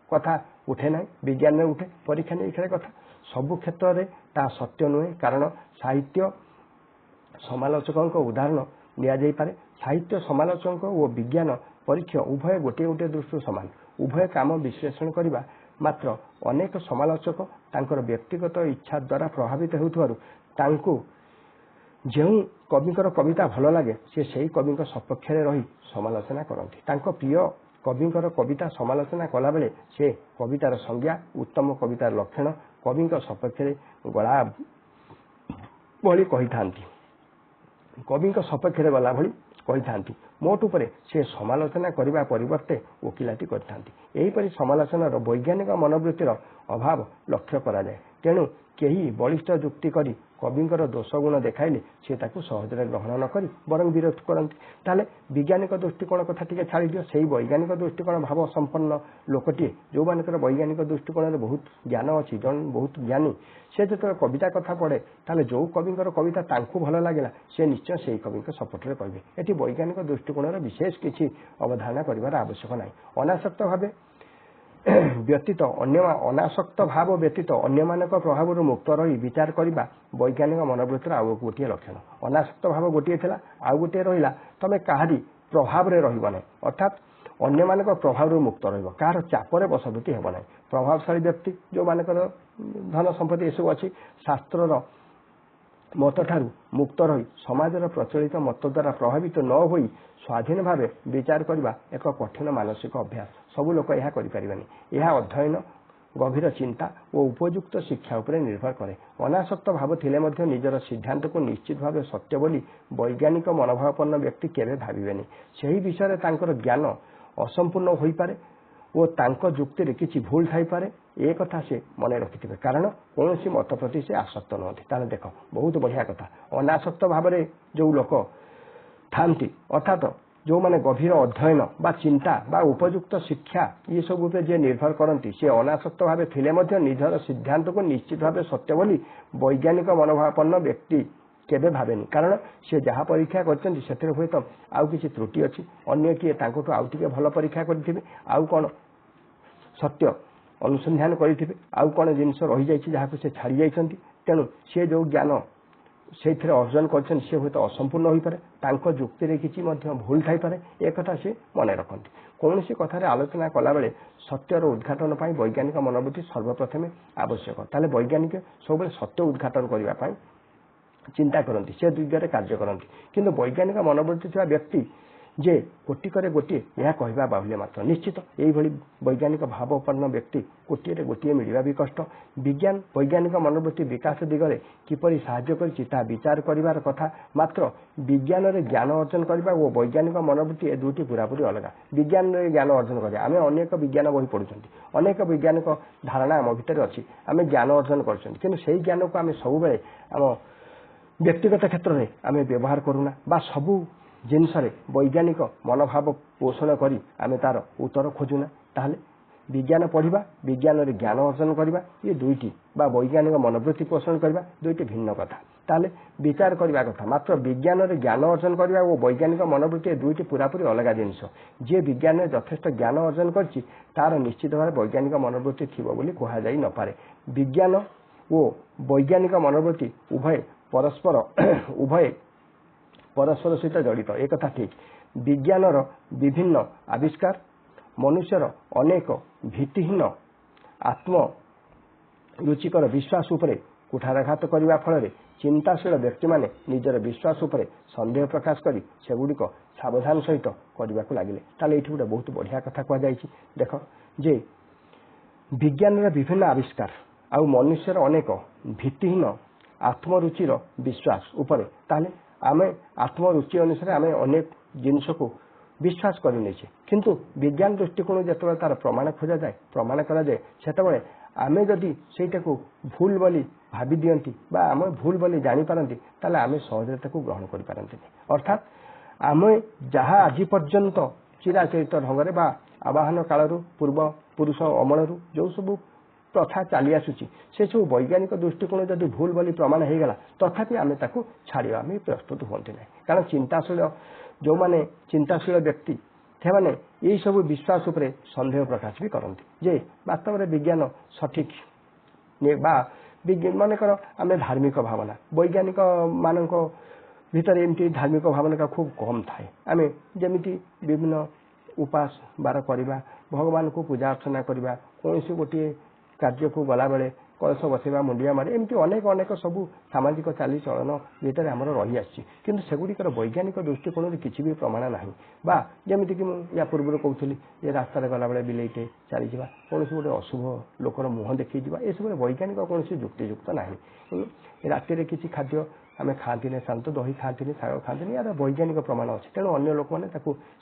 କଥା ଉଠେ ନାହିଁ, ବିଜ୍ଞାନରେ ଉଠେ ପରୀକ୍ଷା ନିରୀକ୍ଷାର କଥା। ସବୁ କ୍ଷେତ୍ରରେ ତାହା ସତ୍ୟ ନୁହେଁ, କାରଣ ସାହିତ୍ୟ ସମାଲୋଚକଙ୍କ ଉଦାହରଣ ନିଆଯାଇପାରେ। ସାହିତ୍ୟ ସମାଲୋଚକ ଓ ବିଜ୍ଞାନ ପରୀକ୍ଷା ଉଭୟ ଗୋଟିଏ ଗୋଟିଏ ଦୃଷ୍ଟିରୁ ସମାନ। ଉଭୟ କାମ ବିଶ୍ଳେଷଣ କରିବା, ମାତ୍ର ଅନେକ ସମାଲୋଚକ ତାଙ୍କର ବ୍ୟକ୍ତିଗତ ଇଚ୍ଛା ଦ୍ୱାରା ପ୍ରଭାବିତ ହେଉଥିବାରୁ ତାଙ୍କୁ ଯେଉଁ କବିଙ୍କର କବିତା ଭଲ ଲାଗେ ସେ ସେହି କବିଙ୍କ ସପକ୍ଷରେ ରହି ସମାଲୋଚନା କରନ୍ତି। ତାଙ୍କ ପ୍ରିୟ କବିଙ୍କର କବିତା ସମାଲୋଚନା କଲାବେଳେ ସେ କବିତାର ସଂଜ୍ଞା, ଉତ୍ତମ କବିତାର ଲକ୍ଷଣ କବିଙ୍କ ସପକ୍ଷରେ ଗଳା ଭଳି କହିଥାନ୍ତି। କବିଙ୍କ ସପକ୍ଷରେ ଗଲା ଭଳି କହିଥାନ୍ତି। ମୋଟ ଉପରେ ସେ ସମାଲୋଚନା କରିବା ପରିବର୍ତ୍ତେ ଓକିଲାତି କରିଥାନ୍ତି। ଏହିପରି ସମାଲୋଚନାର ବୈଜ୍ଞାନିକ ମନୋବୃତ୍ତିର ଅଭାବ ଲକ୍ଷ୍ୟ କରାଯାଏ। ତେଣୁ କେହି ବଳିଷ୍ଠ ଯୁକ୍ତି କରି କବିଙ୍କର ଦୋଷଗୁଣ ଦେଖାଇଲେ ସେ ତାକୁ ସହଜରେ ଗ୍ରହଣ ନ କରି ବରଂ ବିରୋଧ କରନ୍ତି। ତାହେଲେ ବୈଜ୍ଞାନିକ ଦୃଷ୍ଟିକୋଣ କଥା ଟିକେ ଛାଡ଼ିଦିଅ। ସେହି ବୈଜ୍ଞାନିକ ଦୃଷ୍ଟିକୋଣ ଭାବ ସମ୍ପନ୍ନ ଲୋକଟିଏ ଯେଉଁମାନଙ୍କର ବୈଜ୍ଞାନିକ ଦୃଷ୍ଟିକୋଣରେ ବହୁତ ଜ୍ଞାନ ଅଛି, ଜଣେ ବହୁତ ଜ୍ଞାନୀ, ସେ ଯେତେବେଳେ କବିତା କଥା ପଢ଼େ ତାହେଲେ ଯେଉଁ କବିଙ୍କର କବିତା ତାଙ୍କୁ ଭଲ ଲାଗିଲା ସେ ନିଶ୍ଚୟ ସେହି କବିଙ୍କ ସପୋର୍ଟରେ କହିବେ। ଏଠି ବୈଜ୍ଞାନିକ ଦୃଷ୍ଟିକୋଣରେ ବିଶେଷ କିଛି ଅବଧାରଣା କରିବାର ଆବଶ୍ୟକ ନାହିଁ। ଅନାସକ୍ତ ଭାବ ବ୍ୟତୀତ ଅନ୍ୟମାନଙ୍କ ପ୍ରଭାବରୁ ମୁକ୍ତ ରହି ବିଚାର କରିବା ବୈଜ୍ଞାନିକ ମନୋବୃତ୍ତିର ଆଉ ଗୋଟିଏ ଲକ୍ଷଣ। ଅନାସକ୍ତ ଭାବ ଗୋଟିଏ ଥିଲା, ଆଉ ଗୋଟିଏ ରହିଲା ତମେ କାହାରି ପ୍ରଭାବରେ ରହିବ ନାହିଁ, ଅର୍ଥାତ୍ ଅନ୍ୟମାନଙ୍କ ପ୍ରଭାବରୁ ମୁକ୍ତ ରହିବ, କାହାର ଚାପରେ ବଶବର୍ତ୍ତୀ ହେବ ନାହିଁ। ପ୍ରଭାବଶାଳୀ ବ୍ୟକ୍ତି ଯେଉଁମାନଙ୍କର ଧନ ସମ୍ପତ୍ତି ଏସବୁ ଅଛି, ଶାସ୍ତ୍ରର ମତଠାରୁ ମୁକ୍ତ ରହି ସମାଜର ପ୍ରଚଳିତ ମତ ଦ୍ୱାରା ପ୍ରଭାବିତ ନ ହୋଇ ସ୍ୱାଧୀନ ଭାବେ ବିଚାର କରିବା ଏକ କଠିନ ମାନସିକ ଅଭ୍ୟାସ। ସବୁ ଲୋକ ଏହା କରିପାରିବେନି। ଏହା ଅଧ୍ୟୟନ, ଗଭୀର ଚିନ୍ତା ଓ ଉପଯୁକ୍ତ ଶିକ୍ଷା ଉପରେ ନିର୍ଭର କରେ। ଅନାସକ୍ତ ଭାବ ଥିଲେ ମଧ୍ୟ ନିଜର ସିଦ୍ଧାନ୍ତକୁ ନିଶ୍ଚିତ ଭାବେ ସତ୍ୟ ବୋଲି ବୈଜ୍ଞାନିକ ମନୋଭାବାପନ୍ନ ବ୍ୟକ୍ତି କେବେ ଭାବିବେନି। ସେହି ବିଷୟରେ ତାଙ୍କର ଜ୍ଞାନ ଅସମ୍ପୂର୍ଣ୍ଣ ହୋଇପାରେ ଓ ତାଙ୍କ ଯୁକ୍ତିରେ କିଛି ଭୁଲ ଥାଇପାରେ, ଏ କଥା ସେ ମନେ ରଖିଥିବେ, କାରଣ କୌଣସି ମତ ପ୍ରତି ସେ ଆସକ୍ତ ନୁହନ୍ତି। ତାହେଲେ ଦେଖ, ବହୁତ ବଢ଼ିଆ କଥା। ଅନାସକ୍ତ ଭାବରେ ଯେଉଁ ଲୋକ ଥାନ୍ତି, ଅର୍ଥାତ୍ ଯେଉଁମାନେ ଗଭୀର ଅଧ୍ୟୟନ ବା ଚିନ୍ତା ବା ଉପଯୁକ୍ତ ଶିକ୍ଷା ଏସବୁ ଉପରେ ଯିଏ ନିର୍ଭର କରନ୍ତି, ସେ ଅନାସକ୍ତ ଭାବେ ଥିଲେ ମଧ୍ୟ ନିଜର ସିଦ୍ଧାନ୍ତକୁ ନିଶ୍ଚିତ ଭାବେ ସତ୍ୟ ବୋଲି ବୈଜ୍ଞାନିକ ମନୋଭାବାପନ୍ନ ବ୍ୟକ୍ତି କେବେ ଭାବେନି। କାରଣ ସେ ଯାହା ପରୀକ୍ଷା କରିଛନ୍ତି ସେଥିରେ ହୁଏତ ଆଉ କିଛି ତ୍ରୁଟି ଅଛି, ଅନ୍ୟ କିଏ ତାଙ୍କଠୁ ଆଉ ଟିକେ ଭଲ ପରୀକ୍ଷା କରିଥିବେ, ଆଉ କ'ଣ ସତ୍ୟ ଅନୁସନ୍ଧାନ କରିଥିବେ, ଆଉ କ'ଣ ଜିନିଷ ରହିଯାଇଛି ଯାହାକୁ ସେ ଛାଡ଼ି ଯାଇଛନ୍ତି। ତେଣୁ ସେ ଯେଉଁ ଜ୍ଞାନ ସେଇଥିରେ ଅର୍ଜନ କରିଛନ୍ତି ସେ ହୁଏତ ଅସମ୍ପୂର୍ଣ୍ଣ ହୋଇପାରେ, ତାଙ୍କ ଯୁକ୍ତିରେ କିଛି ମଧ୍ୟ ଭୁଲ ଥାଇପାରେ, ଏକଥା ସେ ମନେ ରଖନ୍ତି। କୌଣସି କଥାରେ ଆଲୋଚନା କଲାବେଳେ ସତ୍ୟର ଉଦ୍ଘାଟନ ପାଇଁ ବୈଜ୍ଞାନିକ ମନୋବୃତ୍ତି ସର୍ବପ୍ରଥମେ ଆବଶ୍ୟକ। ତାହେଲେ ବୈଜ୍ଞାନିକ ସବୁବେଳେ ସତ୍ୟ ଉଦ୍ଘାଟନ କରିବା ପାଇଁ ଚିନ୍ତା କରନ୍ତି, ସେ ଦିଗରେ କାର୍ଯ୍ୟ କରନ୍ତି। କିନ୍ତୁ ବୈଜ୍ଞାନିକ ମନୋବୃତ୍ତି ଥିବା ବ୍ୟକ୍ତି ଯେ କୋଟିକରେ ଗୋଟିଏ ଏହା କହିବା ବାହୁଲ୍ୟ ମାତ୍ର। ନିଶ୍ଚିତ ଏହିଭଳି ବୈଜ୍ଞାନିକ ଭାବପନ୍ନ ବ୍ୟକ୍ତି କୋଟିଏରେ ଗୋଟିଏ ମିଳିବା ବି କଷ୍ଟ। ବିଜ୍ଞାନ ବୈଜ୍ଞାନିକ ମନୋବୃତ୍ତି ବିକାଶ ଦିଗରେ କିପରି ସାହାଯ୍ୟ କରିଛି ତାହା ବିଚାର କରିବାର କଥା। ମାତ୍ର ବିଜ୍ଞାନରେ ଜ୍ଞାନ ଅର୍ଜନ କରିବା ଓ ବୈଜ୍ଞାନିକ ମନୋବୃତ୍ତି ଏ ଦୁଇଟି ପୁରାପୁରି ଅଲଗା। ବିଜ୍ଞାନରେ ଜ୍ଞାନ ଅର୍ଜନ କରିବା, ଆମେ ଅନେକ ବିଜ୍ଞାନ ବହି ପଢ଼ୁଛନ୍ତି, ଅନେକ ବୈଜ୍ଞାନିକ ଧାରଣା ଆମ ଭିତରେ ଅଛି, ଆମେ ଜ୍ଞାନ ଅର୍ଜନ କରୁଛନ୍ତି, କିନ୍ତୁ ସେହି ଜ୍ଞାନକୁ ଆମେ ସବୁବେଳେ ଆମ ବ୍ୟକ୍ତିଗତ କ୍ଷେତ୍ରରେ ଆମେ ବ୍ୟବହାର କରୁନା ବା ସବୁ ଜିନିଷରେ ବୈଜ୍ଞାନିକ ମନୋଭାବ ପୋଷଣ କରି ଆମେ ତାର ଉତ୍ତର ଖୋଜୁନା। ତାହେଲେ ବିଜ୍ଞାନ ପଢ଼ିବା, ବିଜ୍ଞାନରେ ଜ୍ଞାନ ଅର୍ଜନ କରିବା, ଏ ଦୁଇଟି ବା ବୈଜ୍ଞାନିକ ମନୋବୃତ୍ତି ପୋଷଣ କରିବା ଦୁଇଟି ଭିନ୍ନ କଥା। ତାହେଲେ ବିଚାର କରିବା କଥା। ମାତ୍ର ବିଜ୍ଞାନରେ ଜ୍ଞାନ ଅର୍ଜନ କରିବା ଓ ବୈଜ୍ଞାନିକ ମନୋବୃତ୍ତି ଏ ଦୁଇଟି ପୁରାପୁରି ଅଲଗା ଜିନିଷ। ଯିଏ ବିଜ୍ଞାନରେ ଯଥେଷ୍ଟ ଜ୍ଞାନ ଅର୍ଜନ କରିଛି ତାର ନିଶ୍ଚିତ ଭାବରେ ବୈଜ୍ଞାନିକ ମନୋବୃତ୍ତି ଥିବ ବୋଲି କୁହାଯାଇ ନପାରେ। ବିଜ୍ଞାନ ଓ ବୈଜ୍ଞାନିକ ମନୋବୃତ୍ତି ଉଭୟ ପରସ୍ପର ସହିତ ଜଡ଼ିତ, ଏକଥା ଠିକ୍। ବିଜ୍ଞାନର ବିଭିନ୍ନ ଆବିଷ୍କାର ମନୁଷ୍ୟର ଅନେକ ଭିତ୍ତିହୀନ ଆତ୍ମରୁଚିକର ବିଶ୍ୱାସ ଉପରେ କୁଠାରାଘାତ କରିବା ଫଳରେ ଚିନ୍ତାଶୀଳ ବ୍ୟକ୍ତିମାନେ ନିଜର ବିଶ୍ୱାସ ଉପରେ ସନ୍ଦେହ ପ୍ରକାଶ କରି ସେଗୁଡ଼ିକ ସାବଧାନ ସହିତ କରିବାକୁ ଲାଗିଲେ। ତାହେଲେ ଏଇଠି ଗୋଟେ ବହୁତ ବଢ଼ିଆ କଥା କୁହାଯାଇଛି। ଦେଖ ଯେ विज्ञान विभिन्न आविष्कार आउ मनुष्यर अनेक भित्तिहीन आत्मरुचिर विश्वास उपर ताले आमे आत्मरुचि अनुसार आमे अनेक जिनस को विश्वास करने किंतु विज्ञान दृष्टिकोण जो तार प्रमाण खोजा जाए प्रमाण करा जाए सेतबेले आमे जदि सेटा को भूल बोली भाभी दियंती बा आमे भूल बोली जानी पारंती ताले आमे सहजरे ताको ग्रहण करि पारंती अर्थात आमे जहा आज पर्यंत चिराचरित ढंगरे बा आवाहन कालरू पूर्व पुरुष अमलरू जो सब प्रथा चली आसुची से सब वैज्ञानिक दृष्टिकोण जदि भूल बोली प्रमाण हो गला तथापि आमे ताको छाड़िया आमे प्रस्तुत होती ना कारण चिंताशील जो माने चिंताशील व्यक्ति से मैंने यही सब विश्वास उपरे संदेह प्रकाश भी करती जे वास्तव में विज्ञान सठिक मनकर आम धार्मिक भावना वैज्ञानिक मान भितर एमती धार्मिक भावना का खूब कम थाए आम जमी विभिन्न उपास बार करवा भगवान को पूजा अर्चना करवा कौन गोटे कार्य को गला बेले कलश बसवा मुंडिया मारे एमती अनेक अनेक सब सामाजिक चालीचलन भितर आमर रही आसी किंतु सेगुड़िकर वैज्ञानिक दृष्टिकोण किसी भी प्रमाण नहीं बा जमीक या पूर्व कहूली ये रास्तार गला बेले बिलेटे चलीजा कौन गोटे अशुभ लोकर मुह देखी ये सब वैज्ञानिक कौन युक्तियुक्त ना रातिर किसी खाद्य आम खाती शांत दही खाती शाग खाती यार वैज्ञानिक प्रमाण अच्छे तेणु अन्य लोक मैंने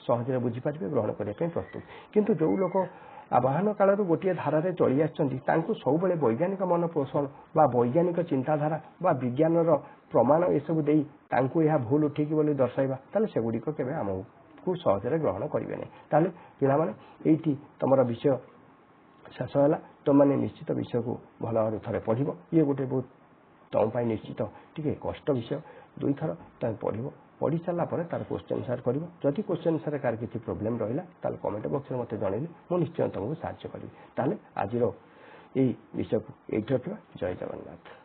सहजरे बुझीपारे ग्रहण करने प्रस्तुत किंतु जो लोक आवाहन काल गोटे धारे चली आसु सब वैज्ञानिक मन पोषण बा वैज्ञानिक चिंताधारा बा विज्ञान प्रमाण एसबू दे भूल उठिक बोली दर्शाइबा ताले सेगुड़िक केबे आमको सहजरे ग्रहण करेंगे ताले पिला माने एठी तुम विषय शेष है तुम मैंने निश्चित विषय को भल भाव थे पढ़ ये गोटे बहुत तुम निश्चित टी कष्ट विषय दुई थर तुम पढ़ी सारा तार क्वेश्चन आंसर कर जदि क्वेश्चन आंसर कार किसी प्रोब्लेम रहा कमेंट बॉक्स में मत जनइले मुझे निश्चय तुमको साहाय्य करी आज विषय को ये रखा जय जगन्नाथ।